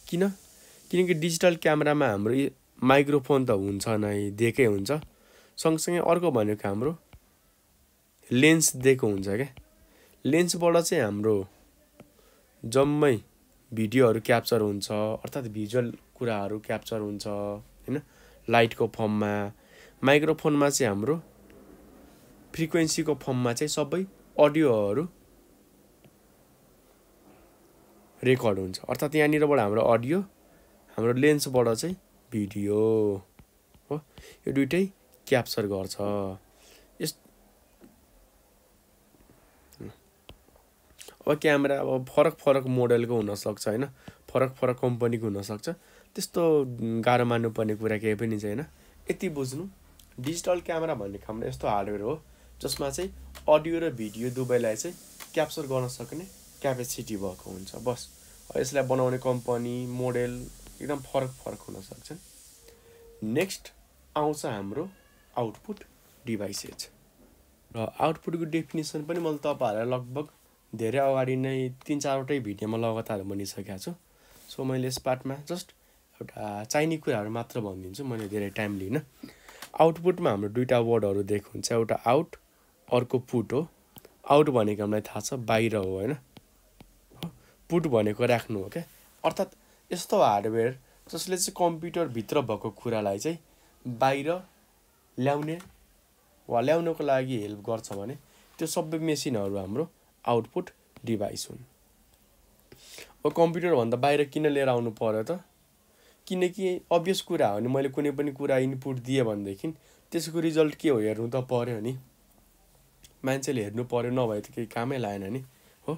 किनकि डिजिटल क्यामेरामा हाम्रो माइक्रोफोन त हुन्छ नै, दिएकै हुन्छ, सँगसँगै अर्को भनेको हाम्रो लेन्स दिएको हुन्छ क्या। लेन्सबाट चाहिँ हाम्रो जम्मै भिडियोहरू क्याप्चर हुन्छ, अर्थात् भिजुअल कुराहरू क्याप्चर हुन्छ होइन, लाइटको फर्ममा। माइक्रोफोनमा चाहिँ हाम्रो फ्रिक्वेन्सीको फर्ममा चाहिँ सबै अडियोहरू रेकर्ड हुन्छ, अर्थात् यहाँनिरबाट हाम्रो अडियो, हाम्रो लेन्सबाट चाहिँ भिडियो हो, यो दुइटै क्याप्चर गर्छ। अब क्यामेरा अब फरक फरक मोडलको हुनसक्छ होइन, फरक फरक कम्पनीको हुनसक्छ, त्यस्तो गाह्रो मान्नुपर्ने कुरा केही पनि छैन। यति बुझ्नु, डिजिटल क्यामेरा भन्ने हाम्रो यस्तो हार्डवेयर हो जसमा चाहिँ अडियो र भिडियो दुवैलाई चाहिँ क्याप्चर गर्न सक्ने क्यापेसिटी भएको हुन्छ। बस यसलाई बनाउने कम्पनी मोडेल एकदम फरक फरक हुन सक्छन्। नेक्स्ट आउँछ हाम्रो आउटपुट डिभाइसेस। र आउटपुटको डेफिनेसन पनि मैले तपाईँहरूलाई लगभग धेरै अगाडि नै 3-4वटै भिडियोमा लगातार भनिसकेको छु। सो मैले यस पार्टमा जस्ट एउटा चाहिने कुराहरू मात्र भनिदिन्छु, मैले धेरै टाइम लिन। आउटपुटमा हाम्रो दुईवटा वर्डहरू दिएको हुन्छ, एउटा आउट, अर्को पुट हो। आउट भनेको हामीलाई थाहा छ बाहिर हो होइन, पुट भनेको राख्नु हो क्या। अर्थात् यस्तो हार्डवेयर जसले चाहिँ कम्प्युटरभित्र भएको कुरालाई चाहिँ बाहिर ल्याउने वा ल्याउनको लागि हेल्प गर्छ भने त्यो सबै मेसिनहरू हाम्रो आउटपुट डिभाइस हुन्। अब कम्प्युटरभन्दा बाहिर किन लिएर आउनु पर्यो त? किनकि अभियस कुरा हो नि, मैले कुनै पनि कुरा इनपुट दिएँ भनेदेखि त्यसको रिजल्ट के हो हेर्नु त पर्यो नि, मान्छेले हेर्नु पर्यो, नभए त केही कामै लागेन नि हो।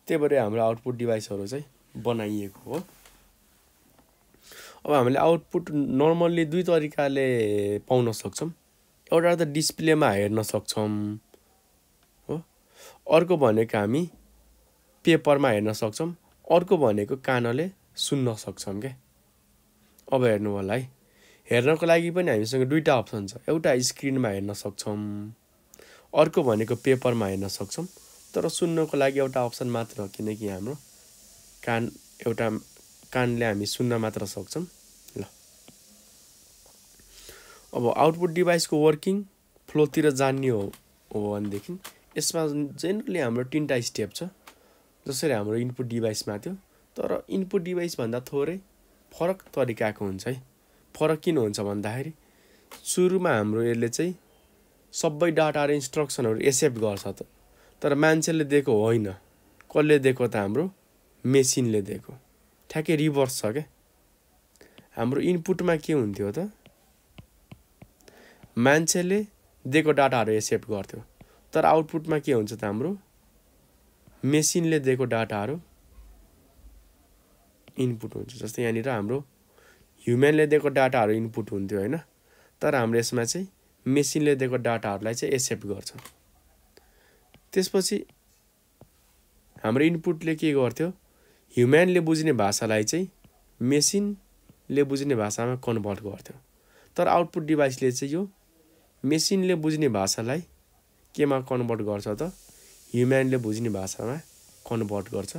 त्यही भएर हाम्रो आउटपुट डिभाइसहरू चाहिँ बनाइएको हो। अब हामीले आउटपुट नर्मल्ली दुई तरिकाले पाउन सक्छौँ। एउटा त डिस्प्लेमा हेर्न सक्छौँ हो, अर्को भनेको हामी पेपरमा हेर्न सक्छौँ, अर्को भनेको कानले सुन्न सक्छौँ क्या। अब हेर्नु होला है, हेर्नको लागि पनि हामीसँग दुईवटा अप्सन छ। एउटा स्क्रिनमा हेर्न सक्छौँ, अर्को भनेको पेपरमा हेर्न सक्छौँ। तर सुन्नको लागि एउटा अप्सन मात्र हो, किनकि हाम्रो एउटा कानले हामी सुन्न मात्र सक्छौँ। ल, अब आउटपुट डिभाइसको वर्किङ फ्लोतिर जान्ने हो भनेदेखि यसमा जेनरली हाम्रो 3टा स्टेप छ, जसरी हाम्रो इनपुट डिभाइसमा थियो। तर इनपुट डिभाइसभन्दा थोरै फरक तरिकाको हुन्छ है। फरक किन हुन्छ भन्दाखेरि सुरुमा हाम्रो यसले चाहिँ सबै डाटा र इन्स्ट्रक्सनहरू एक्सेप्ट गर्छ त, तर मान्छेले दिएको होइन। कसले दिएको त? हाम्रो मेसिनले दिएको। ठ्याक्कै रिभर्स छ क्या। हाम्रो इनपुटमा के हुन्थ्यो त? मान्छेले दिएको डाटाहरू एक्सेप्ट गर्थ्यो, तर आउटपुटमा के हुन्छ त? हाम्रो मेसिनले दिएको डाटाहरू इनपुट हुन्छ। जस्तै यहाँनिर हाम्रो ह्युमनले दिएको डाटाहरू इनपुट हुन्थ्यो होइन, तर हाम्रो यसमा चाहिँ मेसिनले दिएको डाटाहरूलाई चाहिँ एक्सेप्ट गर्छ। त्यसपछि हाम्रो इनपुटले के गर्थ्यो, ह्युम्यानले बुझ्ने भाषालाई चाहिँ मेसिनले बुझ्ने भाषामा कन्भर्ट गर्थ्यो। तर आउटपुट डिभाइसले चाहिँ यो मेसिनले बुझ्ने भाषालाई केमा कन्भर्ट गर्छ त, ह्युम्यानले बुझ्ने भाषामा कन्भर्ट गर्छ।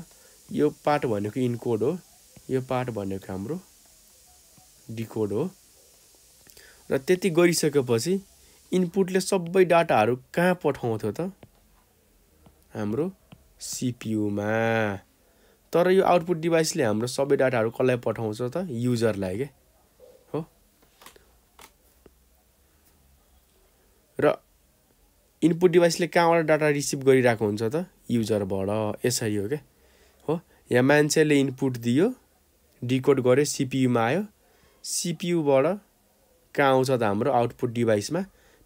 यो पार्ट भनेको इनकोड हो, यो पार्ट भनेको हाम्रो डिकोड हो। र त्यति गरिसकेपछि इनपुटले सबै डाटाहरू कहाँ पठाउँथ्यो त, हाम्रो सिपियुमा। तर यो आउटपुट डिभाइसले हाम्रो सबै डाटाहरू कसलाई पठाउँछ त, युजरलाई के हो। र इनपुट डिभाइसले कहाँबाट डाटा रिसिभ गरिरहेको हुन्छ त, युजरबाट। यसरी हो क्या हो। यहाँ मान्छेले इनपुट दियो, डिकोड गर्यो, सिपियुमा आयो, सिपियुबाट कहाँ आउँछ त हाम्रो आउटपुट डिभाइसमा,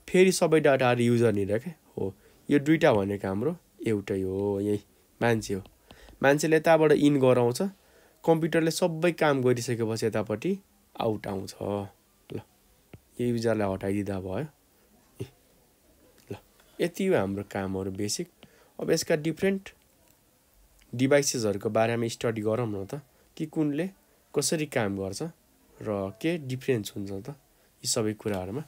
फेरि सबै डाटाहरू युजर लिएर के हो। यो दुईटा भनेको हाम्रो एउटै हो, यही मान्छे हो। मान्छेले यताबाट इन गराउँछ, कम्प्युटरले सबै काम गरिसकेपछि यतापट्टि आउट आउँछ। ल यो युजरलाई हटाइदिँदा भयो। ल यति हो हाम्रो कामहरू बेसिक। अब यसका डिफ्रेन्ट डिभाइसेसहरूको बारेमा स्टडी गरौँ न त, कि कुनले कसरी काम गर्छ र के डिफ्रेन्स हुन्छ त यी सबै कुराहरूमा।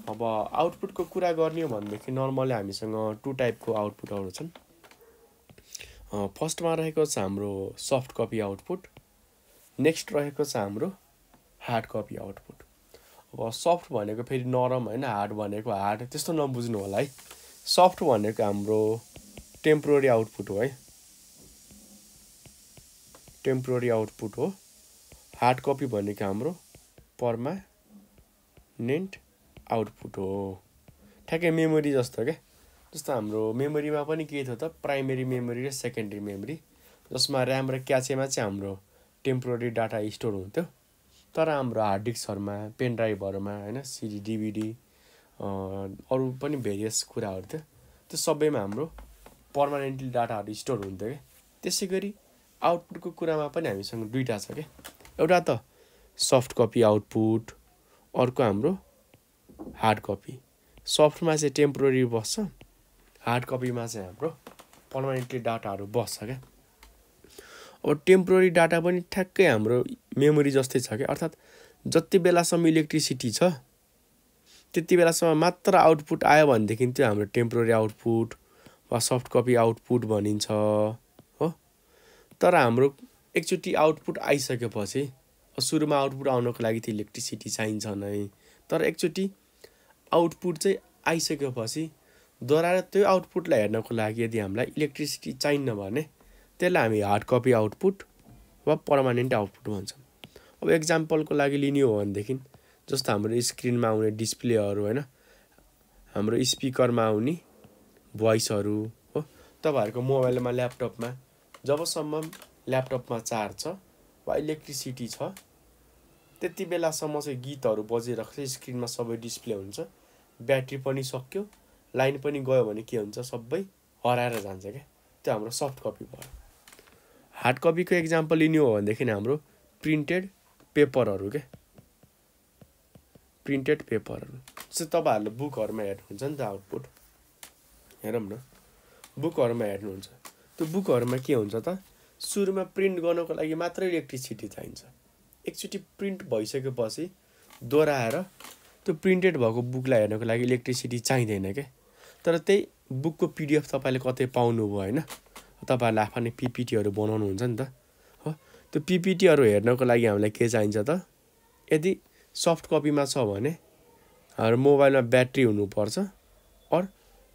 अब आउटपुटको कुरा गर्ने हो भनेदेखि नर्मली हामीसँग 2 टाइपको आउटपुटहरू छन्। फर्स्टमा रहेको छ हाम्रो सफ्ट कपी आउटपुट, नेक्स्ट रहेको छ हाम्रो हार्ड कपी आउटपुट। अब सफ्ट भनेको फेरि नरम होइन, हार्ड भनेको हार्ड, त्यस्तो नबुझ्नु होला है। सफ्ट भनेको हाम्रो टेम्पोररी आउटपुट हो है, टेम्पोररी आउटपुट हो। हार्ड कपी भनेको हाम्रो पर्मानेन्ट आउटपुट हो। ठ्याक्कै मेमोरी जस्तो क्या। जस्तो हाम्रो मेमोरीमा पनि के थियो त, प्राइमेरी मेमोरी र सेकेन्डरी मेमोरी, जसमा ऱ्याम र क्याचेमा चाहिँ हाम्रो टेम्पोररी डाटा स्टोर हुन्थ्यो। तर हाम्रो हार्ड डिस्कहरूमा, पेन ड्राइभहरूमा होइन, सिडी डिभिडी अरू पनि भेरियस कुराहरू थियो, त्यो सबैमा हाम्रो पर्मानेन्टली डाटाहरू स्टोर हुन्थ्यो क्या। त्यसै गरी आउटपुटको कुरामा पनि हामीसँग दुईवटा छ क्या। एउटा त सफ्ट कपी आउटपुट, अर्को हाम्रो हार्ड कपी। सफ्टमा चाहिँ टेम्पोररी बस्छ, हार्ड कपीमा चाहिँ हाम्रो पर्मानेन्टली डाटाहरू बस्छ क्या। अब टेम्पोररी डाटा पनि ठ्याक्कै हाम्रो मेमोरी जस्तै छ क्या। अर्थात् जति बेलासम्म इलेक्ट्रिसिटी छ त्यति बेलासम्म मात्र आउटपुट आयो भनेदेखि त्यो हाम्रो टेम्पोररी आउटपुट वा सफ्ट कपी आउटपुट भनिन्छ हो। तर हाम्रो एकचोटि आउटपुट आइसकेपछि, सुरुमा आउटपुट आउनको लागि त्यो इलेक्ट्रिसिटी चाहिन्छ नै, तर एकचोटि आउटपुट चाहिँ आइसकेपछि दोहोऱ्याएर त्यो आउटपुटलाई हेर्नको लागि यदि हामीलाई इलेक्ट्रिसिटी चाहिन्न भने त्यसलाई हामी हार्ड कपी आउटपुट वा पर्मानेन्ट आउटपुट भन्छौँ। अब एक्जाम्पलको लागि लिने हो भनेदेखि जस्तो हाम्रो स्क्रिनमा आउने डिस्प्लेहरू होइन, हाम्रो स्पिकरमा आउने भोइसहरू हो। तपाईँहरूको मोबाइलमा, ल्यापटपमा जबसम्म ल्यापटपमा चार्ज छ वा इलेक्ट्रिसिटी छ त्यति बेलासम्म चाहिँ गीतहरू बजिरहेको छ, स्क्रिनमा सबै डिस्प्ले हुन्छ, ब्याट्री पनि सक्यो, लाइन पनि गयो भने के हुन्छ, सबै हराएर जान्छ क्या। त्यो हाम्रो सफ्ट कपी भयो। हार्ड कपीको एक्जाम्पल लिने हो भनेदेखि हाम्रो प्रिन्टेड पेपरहरू के, प्रिन्टेड पेपरहरू। जस्तै तपाईँहरूले बुकहरूमा हेर्नुहुन्छ नि त आउटपुट, हेरौँ न, बुकहरूमा हेर्नुहुन्छ, त्यो बुकहरूमा के हुन्छ त, सुरुमा प्रिन्ट गर्नको लागि मात्रै इलेक्ट्रिसिटी चाहिन्छ। एकचोटि प्रिन्ट भइसकेपछि दोहोऱ्याएर त्यो प्रिन्टेड भएको बुकलाई हेर्नको लागि इलेक्ट्रिसिटी चाहिँदैन क्या। तर त्यही बुकको पिडिएफ तपाईँले कतै पाउनुभयो होइन, तपाईँहरूले आफ्नै पिपिटीहरू बनाउनुहुन्छ नि त हो। त्यो पिपिटीहरू हेर्नको लागि हामीलाई के चाहिन्छ त, यदि सफ्ट कपीमा छ भने हाम्रो मोबाइलमा ब्याट्री हुनुपर्छ, अर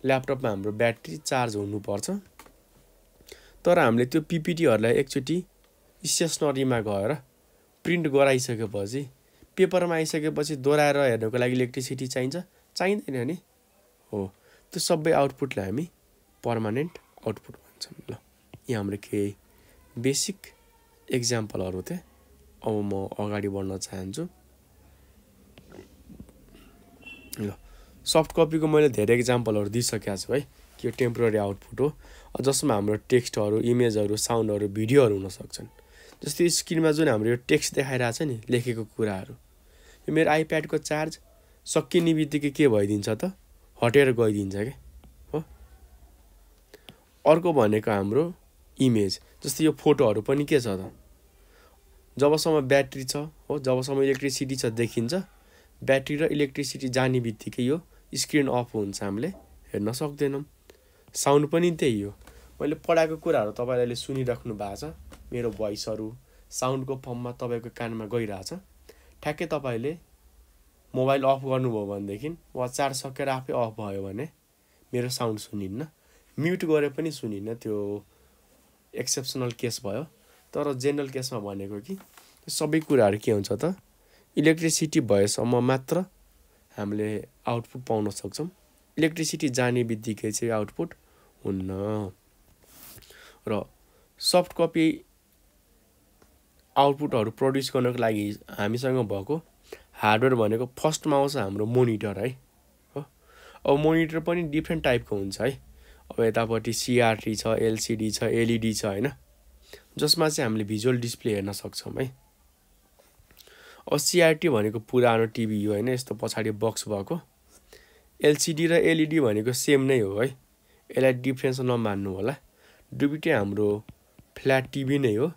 ल्यापटपमा हाम्रो ब्याट्री चार्ज हुनुपर्छ। तर हामीले त्यो पिपिटीहरूलाई एकचोटि स्टेसनरीमा गएर प्रिन्ट गराइसकेपछि, पेपरमा आइसकेपछि दोहोऱ्याएर हेर्नको लागि इलेक्ट्रिसिटी चाहिँदैन नि हो। त्यो सबै आउटपुटलाई हामी पर्मानेन्ट आउटपुट भन्छौँ। ल यहाँ हाम्रो केही बेसिक एक्जाम्पलहरू थिए। अब म अगाडि बढ्न चाहन्छु। ल सफ्ट कपीको मैले धेरै एक्जाम्पलहरू दिइसकेको छु है, कि यो टेम्पोररी आउटपुट हो, जसमा हाम्रो टेक्स्टहरू, इमेजहरू, साउन्डहरू, भिडियोहरू हुन सक्छन्। जस्तै स्क्रिनमा जुन हाम्रो यो टेक्स्ट देखाइरहेछ नि, लेखेको कुराहरू, यो मेरो आइप्याडको चार्ज सकिने बित्तिकै के भइदिन्छ त, हटेर गइदिन्छ क्या हो। अर्को भनेको हाम्रो इमेज। जस्तै यो फोटोहरू पनि के छ त, जबसम्म ब्याट्री छ हो, जबसम्म इलेक्ट्रिसिटी छ देखिन्छ, ब्याट्री र इलेक्ट्रिसिटी जाने बित्तिकै यो स्क्रिन अफ हुन्छ, हामीले हेर्न सक्दैनौँ। साउन्ड पनि त्यही हो। मैले पढाएको कुराहरू तपाईँले अहिले सुनिराख्नु भएको छ, मेरो भोइसहरू साउन्डको फर्ममा तपाईँको कानमा गइरहेछ। ठ्याक्कै तपाईँले मोबाइल अफ गर्नुभयो भनेदेखि वा चार्ज सकेर आफै अफ भयो भने मेरो साउन्ड सुनिन्न, म्युट गरे पनि सुनिन्न, त्यो एक्सेप्सनल केस भयो। तर जेनरल केसमा भनेको कि सबै कुराहरू के हुन्छ त, इलेक्ट्रिसिटी भएसम्म मात्र हामीले आउटपुट पाउन सक्छौँ। इलेक्ट्रिसिटी जाने बित्तिकै चाहिँ आउटपुट हुन्न। र सफ्ट कपी आउटपुटहरू प्रड्युस गर्नको लागि हामीसँग भएको हार्डवेयर भनेको फर्स्टमा आउँछ हाम्रो मोनिटर है हो। अब मोनिटर पनि डिफ्रेन्ट टाइपको हुन्छ है। अब यतापट्टि सिआरटी छ, एलसिडी छ, एलइडी छ होइन, जसमा चाहिँ हामीले भिजुअल डिस्प्ले हेर्न सक्छौँ है। अब सिआरटी भनेको पुरानो टिभी हो होइन, यस्तो पछाडि बक्स भएको। एलसिडी र एलइडी भनेको सेम नै हो है, यसलाई डिफ्रेन्स नमान्नु होला। दुईटै हाम्रो फ्ल्याट टिभी नै हो।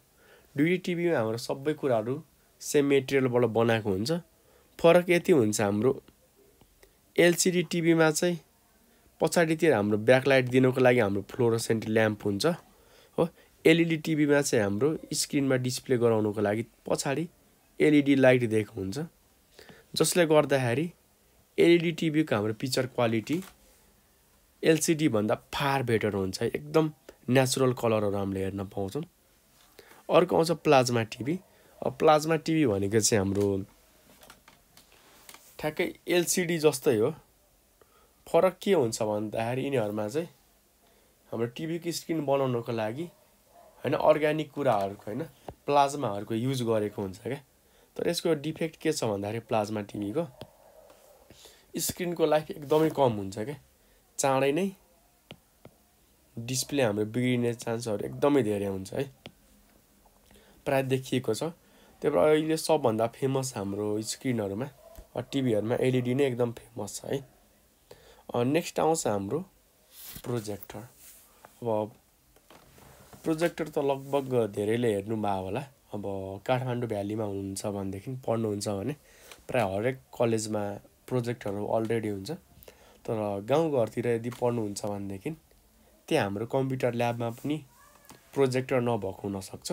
दुईटै टिभीमा हाम्रो सबै कुराहरू सेम मेटेरियलबाट बनाएको हुन्छ। फरक यति हुन्छ, हाम्रो एलसिडी टिभीमा चाहिँ पछाडितिर हाम्रो ब्याकलाइट दिनको लागि हाम्रो फ्लोरोसेन्ट ल्याम्प हुन्छ हो। एलइडी टिभीमा चाहिँ हाम्रो स्क्रिनमा डिस्प्ले गराउनको लागि पछाडि एलइडी लाइट दिएको हुन्छ, जसले गर्दाखेरि एलइडी टिभीको हाम्रो पिक्चर क्वालिटी एलसिडी भन्दा फार बेटर हुन्छ है, एकदम नेचुरल कलरहरू हामीले हेर्न पाउँछौँ। अर्को आउँछ प्लाज्मा टिभी। अब प्लाज्मा टिभी भनेको चाहिँ हाम्रो ठ्याक्कै एलसिडी जस्तै हो। फरक के हुन्छ भन्दाखेरि यिनीहरूमा चाहिँ हाम्रो टिभीको स्क्रिन बनाउनको लागि होइन अर्ग्यानिक कुराहरूको होइन प्लाज्माहरूको युज गरेको हुन्छ क्या। तर यसको डिफेक्ट के छ भन्दाखेरि प्लाज्मा टिभीको स्क्रिनको लाइफ एकदमै कम हुन्छ क्या, चाँडै नै डिस्प्ले हाम्रो बिग्रिने चान्सहरू एकदमै धेरै हुन्छ है, प्राय देखिएको छ। त्यही भएर अहिले सबभन्दा फेमस हाम्रो स्क्रिनहरूमा टिभीहरूमा एलइडी नै एकदम फेमस छ है। नेक्स्ट आउँछ हाम्रो प्रोजेक्टर। अब प्रोजेक्टर त लगभग धेरैले हेर्नु भयो होला। अब काठमाडौँ भ्यालीमा हुनुहुन्छ भनेदेखि पढ्नुहुन्छ भने प्राय हरेक कलेजमा प्रोजेक्टहरू अलरेडी हुन्छ। तर गाउँघरतिर यदि पढ्नुहुन्छ भनेदेखि त्यहाँ हाम्रो कम्प्युटर ल्याबमा पनि प्रोजेक्टर नभएको हुनसक्छ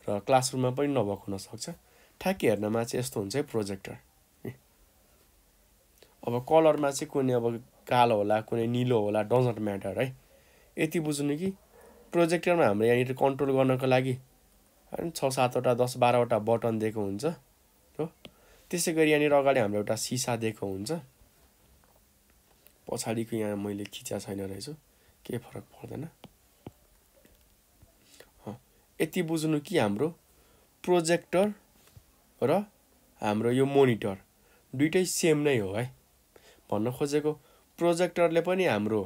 र क्लासरुममा पनि नभएको हुनसक्छ। ठ्याक्कै हेर्नमा चाहिँ यस्तो हुन्छ है प्रोजेक्टर। अब कलरमा चाहिँ कुनै अब कालो होला, कुनै निलो होला, डजन्ट म्याटर है। यति बुझ्नु कि प्रोजेक्टरमा हाम्रो यहाँनिर कन्ट्रोल गर्नको लागि 6-7वटा 10-12वटा बटन दिएको हुन्छ हो। त्यसै गरी यहाँनिर अगाडि हाम्रो एउटा सिसा दिएको हुन्छ। पछाडिको यहाँ मैले खिचा छैन रहेछु, केही फरक पर्दैन। यति बुझ्नु कि हाम्रो प्रोजेक्टर र हाम्रो यो मोनिटर दुइटै सेम नै हो है। भन्न खोजेको प्रोजेक्टरले पनि हाम्रो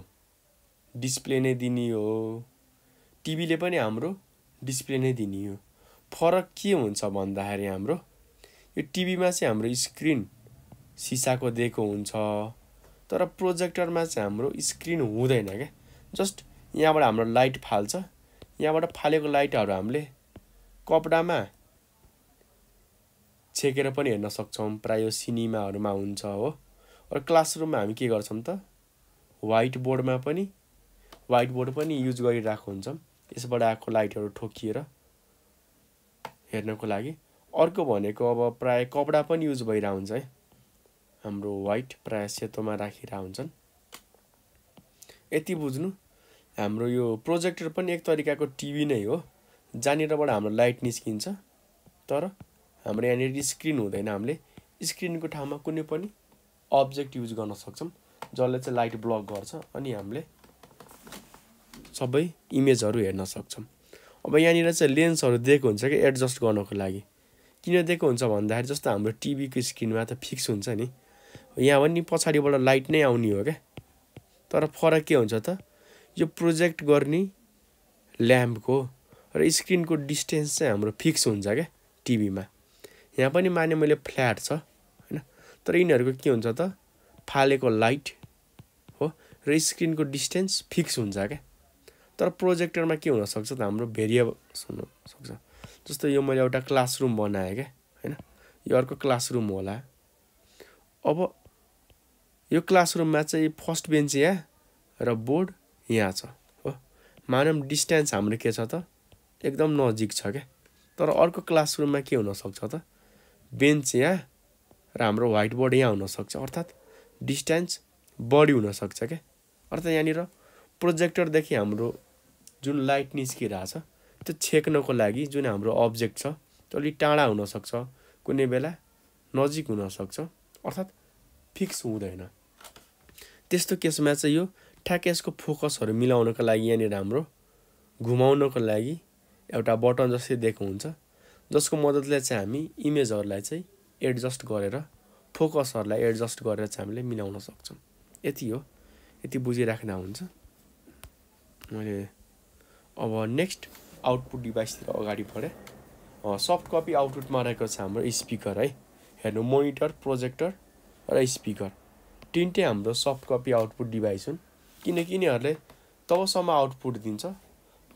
डिस्प्ले नै दिने हो, टिभीले पनि हाम्रो डिस्प्ले नै दिने हो। फरक के हुन्छ भन्दाखेरि हाम्रो यो टिभीमा चाहिँ हाम्रो स्क्रिन सिसाको दिएको हुन्छ, तर प्रोजेक्टरमा चाहिँ हाम्रो स्क्रिन हुँदैन क्या। जस्ट यहाँबाट हाम्रो लाइट फाल्छ, यहाँबाट फालेको लाइटहरू हामीले कपडामा छेकेर पनि हेर्न सक्छौँ। प्राय यो सिनेमाहरूमा हुन्छ हो। र क्लासरुममा हामी के गर्छौँ त, व्हाइट बोर्ड पनि युज गरिरहेको हुन्छौँ, यसबाट आएको लाइटहरू ठोकिएर हेर्नको लागि। अर्को भनेको अब प्राय कपडा पनि युज भइरहेको हुन्छ है, हाम्रो व्हाइट प्राय सेतोमा राखिरहेको हुन्छन्। यति बुझ्नु हाम्रो यो प्रोजेक्टर पनि एक तरिकाको टिभी नै हो, जहाँनिरबाट हाम्रो लाइट निस्किन्छ, तर हाम्रो यहाँनिर स्क्रिन हुँदैन। हामीले स्क्रिनको ठाउँमा कुनै पनि अब्जेक्ट युज गर्न सक्छौँ जसले चाहिँ लाइट ब्लक गर्छ, अनि हामीले सबै इमेजहरू हेर्न सक्छौँ। अब यहाँनिर चाहिँ लेन्सहरू दिएको हुन्छ कि एडजस्ट गर्नको लागि। किन दिएको हुन्छ भन्दाखेरि जस्तो हाम्रो टिभीको स्क्रिनमा त फिक्स हुन्छ नि, यहाँ पनि पछाडिबाट लाइट नै आउने हो क्या। तर फरक के हुन्छ त, यो प्रोजेक्ट गर्ने ल्याम्पको र स्क्रिनको डिस्टेन्स चाहिँ हाम्रो फिक्स हुन्छ क्या टिभीमा। यहाँ पनि माने मैले फ्ल्याट छ होइन, तर यिनीहरूको के हुन्छ त, फालेको लाइट हो र स्क्रिनको डिस्टेन्स फिक्स हुन्छ क्या। तर प्रोजेक्टरमा के हुन सक्छ त हाम्रो भेरिएबल्स हुन सक्छ। जस्तो यो मैले एउटा क्लासरुम बनाएँ क्या हैन, यो अर्को क्लासरुम होला। अब यो क्लासरुममा चाहिँ फर्स्ट बेन्च यहाँ र बोर्ड यहाँ छ हो, मानौँ डिस्टेन्स हाम्रो के छ त एकदम नजिक छ क्या। तर अर्को क्लासरुममा के हुन सक्छ त बेन्च यहाँ र हाम्रो व्हाइट बोर्ड यहाँ हुन सक्छ, अर्थात् डिस्टेन्स बढी हुन सक्छ क्या। अर्थात् यहाँनिर प्रोजेक्टरदेखि हाम्रो जुन लाइट निस्किरहेछ त्यो छेक्नको लागि जुन हाम्रो अब्जेक्ट छ त्यो अलिक टाढा हुन सक्छ, कुनै बेला नजिक हुन सक्छ, अर्थात् फिक्स हुँदैन। त्यस्तो केसमा चाहिँ यो ठ्याक्कै यसको फोकसहरू मिलाउनको लागि यहाँनिर हाम्रो घुमाउनको लागि एउटा बटन जस्तै दिएको हुन्छ, जसको मद्दतले चाहिँ हामी इमेजहरूलाई चाहिँ एडजस्ट गरेर फोकसहरूलाई एडजस्ट गरेर चाहिँ हामीले मिलाउन सक्छौँ। यति हो, यति बुझिराख्दा हुन्छ। मैले अब नेक्स्ट आउटपुट डिभाइसतिर अगाडि बढेँ। सफ्ट कपी आउटपुटमा रहेको छ हाम्रो स्पिकर है। हेर्नु, मोनिटर, प्रोजेक्टर र स्पिकर तिनटै हाम्रो सफ्ट कपी आउटपुट डिभाइस हुन्, किनकि यिनीहरूले तबसम्म आउटपुट दिन्छ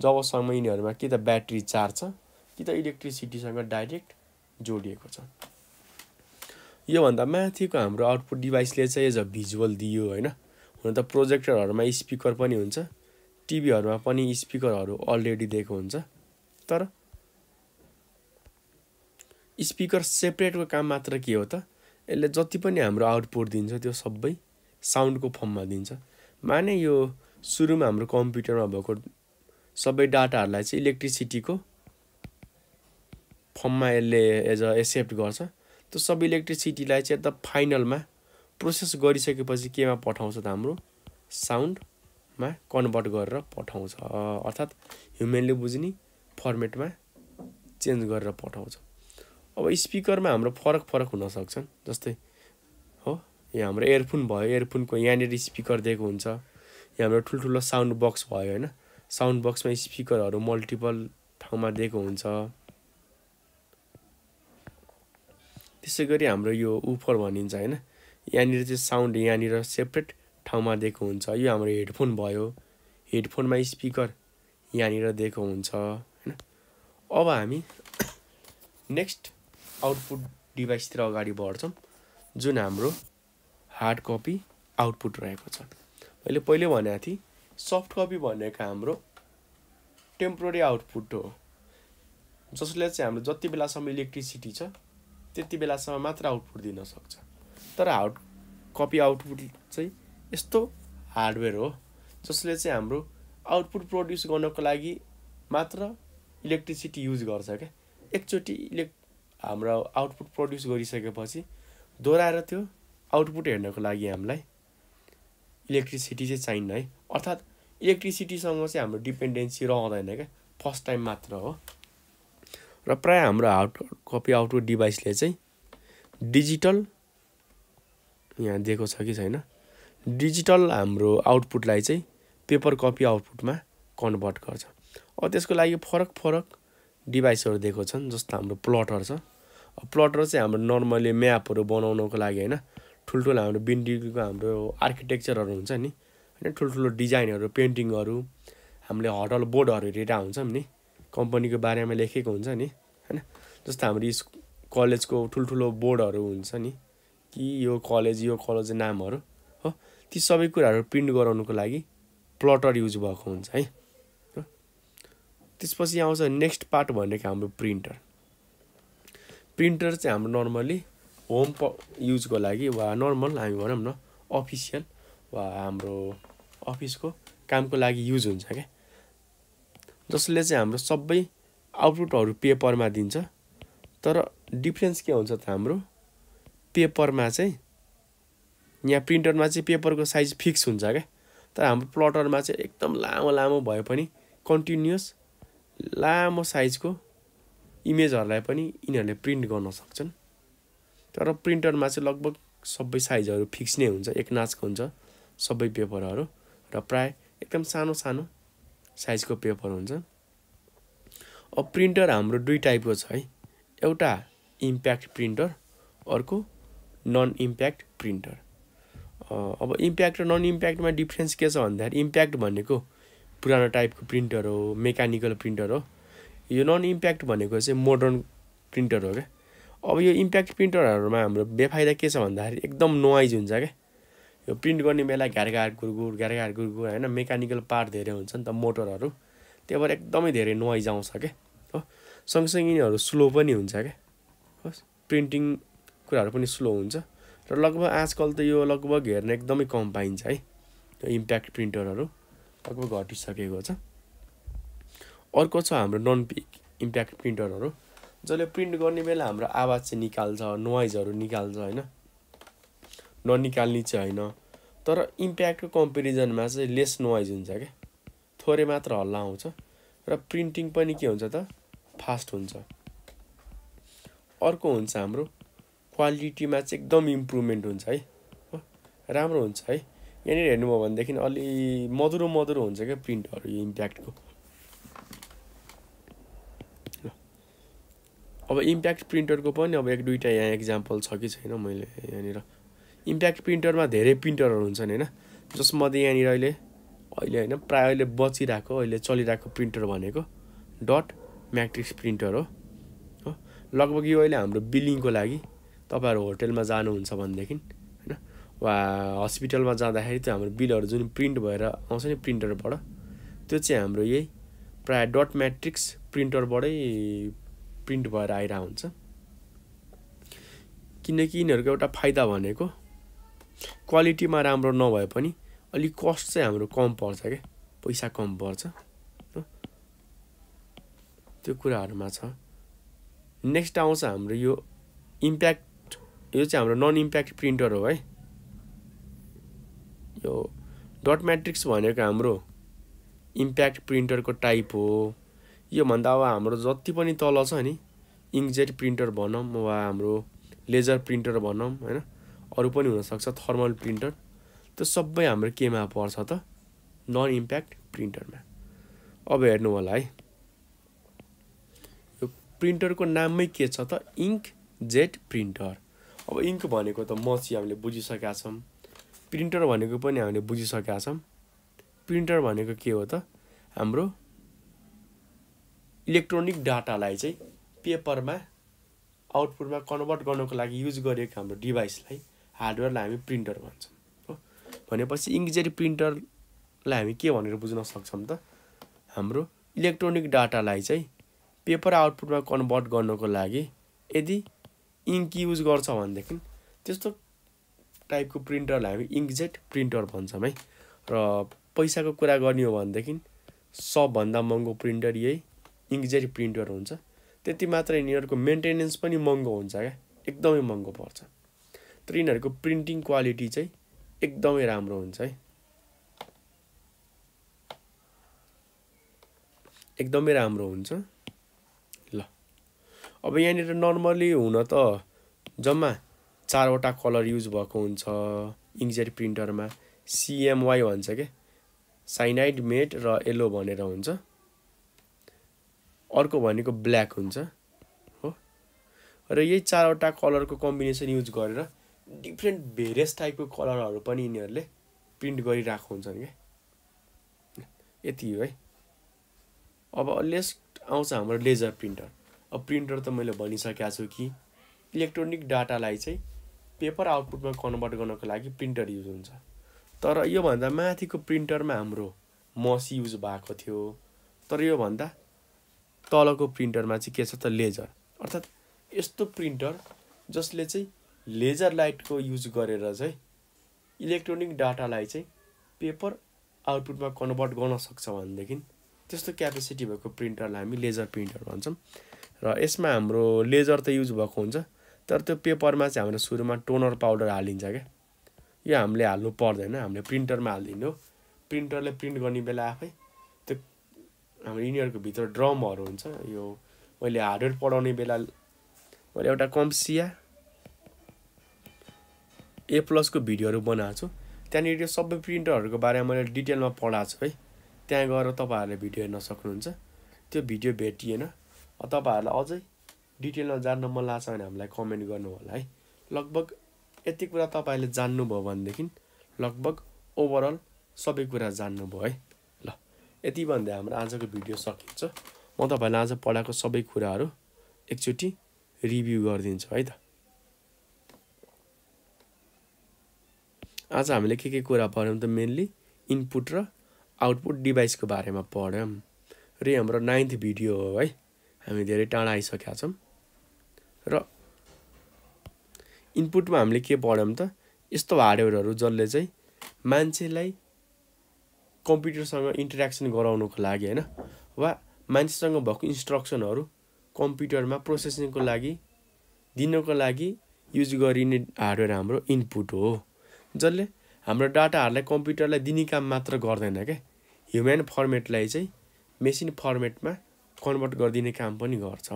जबसम्म यिनीहरूमा कि त ब्याट्री चार्ज छ कि त इलेक्ट्रिसिटीसँग डाइरेक्ट जोडिएको छ। योभन्दा माथिको हाम्रो आउटपुट डिभाइसले चाहिँ एज अ भिजुअल दियो होइन। हुन त प्रोजेक्टरहरूमा स्पिकर पनि हुन्छ, टिभीहरूमा पनि स्पिकरहरू अलरेडी दिएको हुन्छ, तर स्पिकर सेपरेटको काम मात्र के हो त यसले जति पनि हाम्रो आउटपुट दिन्छ त्यो सबै साउन्डको फर्ममा दिन्छ। माने यो सुरुमा हाम्रो कम्प्युटरमा भएको सबै डाटाहरूलाई चाहिँ इलेक्ट्रिसिटीको फर्ममा यसले एज अ एक्सेप्ट गर्छ। त्यो सबै इलेक्ट्रिसिटीलाई चाहिँ त फाइनलमा प्रोसेस गरिसकेपछि केमा पठाउँछ त हाम्रो साउन्डमा कन्भर्ट गरेर पठाउँछ, अर्थात् ह्युमेनले बुझ्ने फर्मेटमा चेन्ज गरेर पठाउँछ। अब स्पिकरमा हाम्रो फरक हुन सक्छन्, जस्तै हो यो हाम्रो एयरफोन भयो, एयरफोनको यहाँनिर स्पिकर दिएको हुन्छ, यहाँ हाम्रो ठुल्ठुलो साउन्ड बक्स भयो होइन, साउन्ड बक्समा स्पिकरहरू मल्टिपल ठाउँमा दिएको हुन्छ। त्यसै गरी हाम्रो यो उफर भनिन्छ होइन, यहाँनिर चाहिँ साउन्ड यहाँनिर सेपरेट ठाउँमा दिएको हुन्छ। यो हाम्रो हेडफोन भयो, हेडफोनमा स्पिकर यहाँनिर दिएको हुन्छ होइन। अब हामी नेक्स्ट आउटपुट डिभाइसतिर अगाडि बढ्छौँ, जुन हाम्रो हार्ड कपी आउटपुट रहेको छ। मैले पहिले भनेको थिएँ सफ्ट कपी भनेको हाम्रो टेम्पोररी आउटपुट हो, जसले चाहिँ हाम्रो जति बेलासम्म इलेक्ट्रिसिटी छ त्यति बेलासम्म मात्र आउटपुट दिन सक्छ। तर हार्ड कपी आउटपुट चाहिँ यस्तो हार्डवेयर हो जसले चाहिँ हाम्रो आउटपुट प्रड्युस गर्नको लागि मात्र इलेक्ट्रिसिटी युज गर्छ क्या। एकचोटि हाम्रो आउटपुट प्रड्युस गरिसकेपछि दोहोऱ्याएर त्यो आउटपुट हेर्नको लागि हामीलाई इलेक्ट्रिसिटी चाहिँ चाहिन्न है, अर्थात् इलेक्ट्रिसिटीसँग चाहिँ हाम्रो डिपेन्डेन्सी रहँदैन क्या, फर्स्ट टाइम मात्र हो। र प्रायः हाम्रो हार्ड कपी आउटपुट डिभाइसले चाहिँ डिजिटल यहाँ दिएको छ कि छैन, डिजिटल हाम्रो आउटपुटलाई चाहिँ पेपर कपी आउटपुटमा कन्भर्ट गर्छ। अब त्यसको लागि फरक डिभाइसहरू दिएको छन्, जस्तो हाम्रो प्लटर छ। प्लटर चाहिँ हाम्रो नर्मली म्यापहरू बनाउनको लागि होइन, ठुल्ठुलो हाम्रो बिल्डिङको हाम्रो आर्किटेक्चरहरू हुन्छ नि होइन, ठुल्ठुलो डिजाइनहरू पेन्टिङहरू हामीले होटल बोर्डहरू हेरेर हुन्छौँ नि, कम्पनीको बारेमा लेखेको हुन्छ नि होइन, जस्तो हाम्रो कलेजको ठुल्ठुलो बोर्डहरू हुन्छ नि कि यो कलेज नामहरू हो, ती सबै कुराहरू प्रिन्ट गराउनुको लागि प्लटर युज भएको हुन्छ है। त्यसपछि आउँछ नेक्स्ट पार्ट भनेको हाम्रो प्रिन्टर। प्रिन्टर चाहिँ हाम्रो नर्मली होम युजको लागि वा नर्मल हामी भनौँ न अफिसियल वा हाम्रो अफिसको कामको लागि युज हुन्छ क्या, जसले चाहिँ हाम्रो सबै आउटपुटहरू पेपरमा दिन्छ। तर डिफ्रेन्स के हुन्छ त हाम्रो पेपरमा चाहिँ यहाँ प्रिन्टरमा चाहिँ पेपरको साइज फिक्स हुन्छ क्या, तर हाम्रो प्लटरमा चाहिँ एकदम लामो भए पनि कन्टिन्युस लामो साइजको इमेजहरूलाई पनि यिनीहरूले प्रिन्ट गर्न सक्छन्। तर प्रिन्टरमा चाहिँ लगभग सबै साइजहरू फिक्स नै हुन्छ, एक नाचको हुन्छ सबै पेपरहरू, र प्राय एकदम सानो साइजको पेपर हुन्छ। अब प्रिन्टर हाम्रो दुई टाइपको छ है, एउटा इम्प्याक्ट प्रिन्टर, अर्को नन इम्प्याक्ट प्रिन्टर। अब इम्प्याक्ट र नन इम्प्याक्टमा डिफ्रेन्स के छ भन्दाखेरि इम्प्याक्ट भनेको पुरानो टाइपको प्रिन्टर हो, मेकानिकल प्रिन्टर हो। यो नन इम्प्याक्ट भनेको चाहिँ मोडर्न प्रिन्टर हो क्या। अब यो इम्प्याक्ट प्रिन्टरहरूमा हाम्रो बेफाइदा के छ भन्दाखेरि एकदम नोइज हुन्छ क्या। यो प्रिन्ट गर्ने बेला घ्यारघार गुरगुर होइन, मेकानिकल पार्ट धेरै हुन्छ नि त मोटरहरू, त्यही भएर एकदमै धेरै नोइज आउँछ क्या हो। सँगसँगै यिनीहरू स्लो पनि हुन्छ क्या हो, प्रिन्टिङ कुराहरू पनि स्लो हुन्छ। र लगभग आजकल त यो लगभग हेर्न एकदमै कम पाइन्छ है, यो इम्प्याक्ट प्रिन्टरहरू लगभग घटिसकेको छ। अर्को छ हाम्रो नन इम्प्याक्ट प्रिन्टरहरू, जसले प्रिन्ट गर्ने बेला हाम्रो आवाज चाहिँ निकाल्छ, नोइजहरू निकाल्छ होइन, ननिकाल्ने चाहिँ होइन, तर इम्प्याक्टको कम्पेरिजनमा चाहिँ लेस नोइज हुन्छ क्या, थोरै मात्र हल्ला आउँछ र प्रिन्टिङ पनि के हुन्छ त फास्ट हुन्छ। अर्को हुन्छ हाम्रो क्वालिटीमा चाहिँ एकदम इम्प्रुभमेन्ट हुन्छ है, हो राम्रो हुन्छ है। यहाँनिर हेर्नुभयो भनेदेखि अलि मधुरो मधुरो हुन्छ क्या प्रिन्टहरू यो इम्प्याक्टको। अब इम्प्याक्ट प्रिन्टरको पनि अब एक दुईवटा यहाँ एक्जाम्पल छ कि छैन मैले यहाँनिर। इम्प्याक्ट प्रिन्टरमा धेरै प्रिन्टरहरू हुन्छन् होइन, जसमध्ये यहाँनिर अहिले होइन प्रायः अहिले बचिरहेको अहिले चलिरहेको प्रिन्टर भनेको डट म्याट्रिक्स प्रिन्टर हो। लगभग यो अहिले हाम्रो बिलिङको लागि तपाईँहरू होटेलमा जानुहुन्छ भनेदेखि होइन, वा हस्पिटलमा जाँदाखेरि त्यो हाम्रो बिलहरू जुन प्रिन्ट भएर आउँछ नि प्रिन्टरबाट, त्यो चाहिँ हाम्रो यही प्रायः डट म्याट्रिक्स प्रिन्टरबाटै प्रिन्ट भएर आइरहेको हुन्छ। किनकि यिनीहरूको एउटा फाइदा भनेको क्वालिटीमा राम्रो नभए पनि अलिक कस्ट चाहिँ हाम्रो कम पर्छ क्या, पैसा कम पर्छ, त्यो कुराहरूमा छ। नेक्स्ट आउँछ हाम्रो यो इम्प्याक्ट, यो चाहिँ हाम्रो नन इम्प्याक्ट प्रिन्टर हो है। यो डट म्याट्रिक्स भनेको हाम्रो इम्प्याक्ट प्रिन्टरको टाइप हो। यो भन्दा अब हाम्रो जति पनि तल छ नि, इङ्कजेट प्रिन्टर भनौँ वा हाम्रो लेजर प्रिन्टर भनौँ होइन, अरू पनि हुनसक्छ थर्मल प्रिन्टर, त्यो सबै हाम्रो केमा पर्छ त नन इम्प्याक्ट प्रिन्टरमा। अब हेर्नु होला है, यो प्रिन्टरको नाममै के छ त इङ्कजेट प्रिन्टर। अब इङ्क भनेको त मसी हामीले बुझिसकेका छौँ, प्रिन्टर भनेको पनि हामीले बुझिसकेका छौँ। प्रिन्टर भनेको के हो त हाम्रो इलेक्ट्रोनिक डाटालाई चाहिँ पेपरमा आउटपुटमा कन्भर्ट गर्नको लागि युज गरिएको हाम्रो डिभाइसलाई हार्डवेयरलाई हामी प्रिन्टर भन्छौँ हो। भनेपछि इङ्कजेट प्रिन्टरलाई हामी के भनेर बुझ्न सक्छौँ त हाम्रो इलेक्ट्रोनिक डाटालाई चाहिँ पेपर आउटपुटमा कन्भर्ट गर्नको लागि यदि इङ्क युज गर्छ भनेदेखि त्यस्तो टाइपको प्रिन्टरलाई हामी इङ्कजेट प्रिन्टर भन्छौँ है। र पैसाको कुरा गर्ने हो भनेदेखि सबभन्दा महँगो प्रिन्टर यही इङ्कजेट प्रिन्टर हुन्छ। त्यति मात्र यिनीहरूको मेन्टेनेन्स पनि महँगो हुन्छ क्या, एकदमै महँगो पर्छ। तर यिनीहरूको प्रिन्टिङ क्वालिटी चाहिँ एकदमै राम्रो हुन्छ है, एकदमै राम्रो हुन्छ। ल अब यहाँनिर नर्मली हुन त जम्मा 4वटा कलर युज भएको हुन्छ इङ्कजेट प्रिन्टरमा। CMY भन्छ क्या, साइनाइड मेट र येलो भनेर हुन्छ। अर्को भनेको ब्ल्याक हुन्छ हो। र यही 4वटा कलरको कम्बिनेसन युज गरेर डिफ्रेन्ट भेरियस टाइपको कलरहरू पनि यिनीहरूले प्रिन्ट गरिरहेको हुन्छन् क्या। यति हो है। अब लेस्ट आउँछ हाम्रो लेजर प्रिन्टर। अब प्रिन्टर त मैले भनिसकेको छु कि इलेक्ट्रोनिक डाटालाई चाहिँ पेपर आउटपुटमा कन्भर्ट गर्नको लागि प्रिन्टर युज हुन्छ। तर योभन्दा माथिको प्रिन्टरमा हाम्रो मसी युज भएको थियो, तर योभन्दा तलको प्रिन्टरमा चाहिँ के छ त लेजर, अर्थात् यस्तो प्रिन्टर जसले चाहिँ लेजर लाइटको युज गरेर चाहिँ इलेक्ट्रोनिक डाटालाई चाहिँ पेपर आउटपुटमा कन्भर्ट गर्न सक्छ भनेदेखि त्यस्तो क्यापेसिटी भएको प्रिन्टरलाई हामी लेजर प्रिन्टर भन्छौँ। र यसमा हाम्रो लेजर त युज भएको हुन्छ, तर त्यो पेपरमा चाहिँ हाम्रो सुरुमा टोनर पाउडर हालिन्छ क्या। यो हामीले हाल्नु पर्दैन, हामीले प्रिन्टरमा हालिदिनु हो। प्रिन्टरले प्रिन्ट गर्ने बेला आफै त्यो हाम्रो यिनीहरूको भित्र ड्रमहरू हुन्छ। यो मैले हार्डवेयर पढाउने बेला मैले एउटा कम्सिया A+ को भिडियोहरू बनाएको छु, त्यहाँनिर यो सबै प्रिन्टरहरूको बारेमा मैले डिटेलमा पढाएको छु है। त्यहाँ गएर तपाईँहरूले भिडियो हेर्न सक्नुहुन्छ। त्यो भिडियो भेटिएन, तपाईँहरूलाई अझै डिटेलमा जान्न मन लाग्छ भने हामीलाई कमेन्ट गर्नु होला है। लगभग यति कुरा तपाईँहरूले जान्नुभयो भनेदेखि लगभग ओभरअल सबै कुरा जान्नुभयो है। ल यति भन्दै हाम्रो आजको भिडियो सकिन्छ। म तपाईहरुलाई आज पढाएको सबै कुराहरू एकचोटी रिभ्यू गरिदिन्छु है त। आज हामीले के कुरा पढ्यौं त मेनली इनपुट र आउटपुट डिभाइसको बारेमा पढ्यौं र हाम्रो 9th भिडियो हो है। हामी धेरै टाढा आइसकेका छौं र इनपुटमा हामीले के पढ्यौं त यस्तो हार्डवेयरहरु जसले चाहिँ मान्छेलाई कम्प्युटरसँग इन्टरेक्सन गराउनको लागि हैन वा मान्छेसँग भएको इन्स्ट्रक्सनहरु कम्प्युटरमा प्रोसेसिङको लागि दिनको लागि युज गरिने हार्डवेयर हाम्रो इनपुट हो, जसले हाम्रो डाटाहरुलाई कम्प्युटरलाई दिने काम मात्र गर्दैन के, ह्युमन फर्मेटलाई चाहिँ मेसिन फर्मेटमा कन्भर्ट गरिदिने काम पनि गर्छ।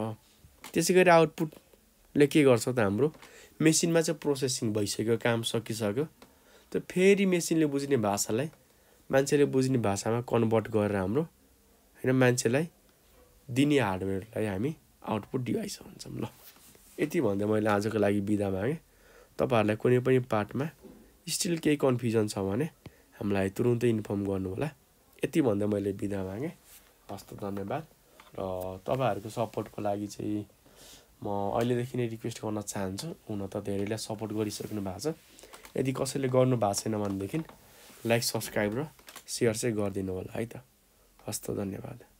त्यसैगरी आउटपुटले के गर्छ त हाम्रो मेसिनमा चाहिँ प्रोसेसिङ भइसक्यो, काम सकिसक्यो, त फेरि मेसिनले बुझ्ने भाषालाई मान्छेले बुझ्ने भाषामा कन्भर्ट गरेर हाम्रो हैन मान्छेलाई दिने हार्डवेयरलाई हामी आउटपुट डिभाइस भन्छौं। ल यति भन्दै मैले आजको लागि बिदा मागे। तपाईहरुलाई कुनै पनि पार्टमा स्टिल केही कन्फ्युजन छ भने हामीलाई तुरुन्तै इन्फर्म गर्नु होला। यति भन्दै मैले बिदा मागे। हस्त धन्यवाद। र तपाईहरुको सपोर्टको लागि चाहिँ म अहिलेदेखि नै रिक्वेस्ट गर्न चाहन्छु। हुन त धेरैले सपोर्ट गरिसक्नु भएको छ। यदि कसैले गर्नु भएको छैन भनेदेखि लाइक, सब्स्क्राइब र शेयर चाहिँ गरिदिनु होला है त। हस्त धन्यवाद।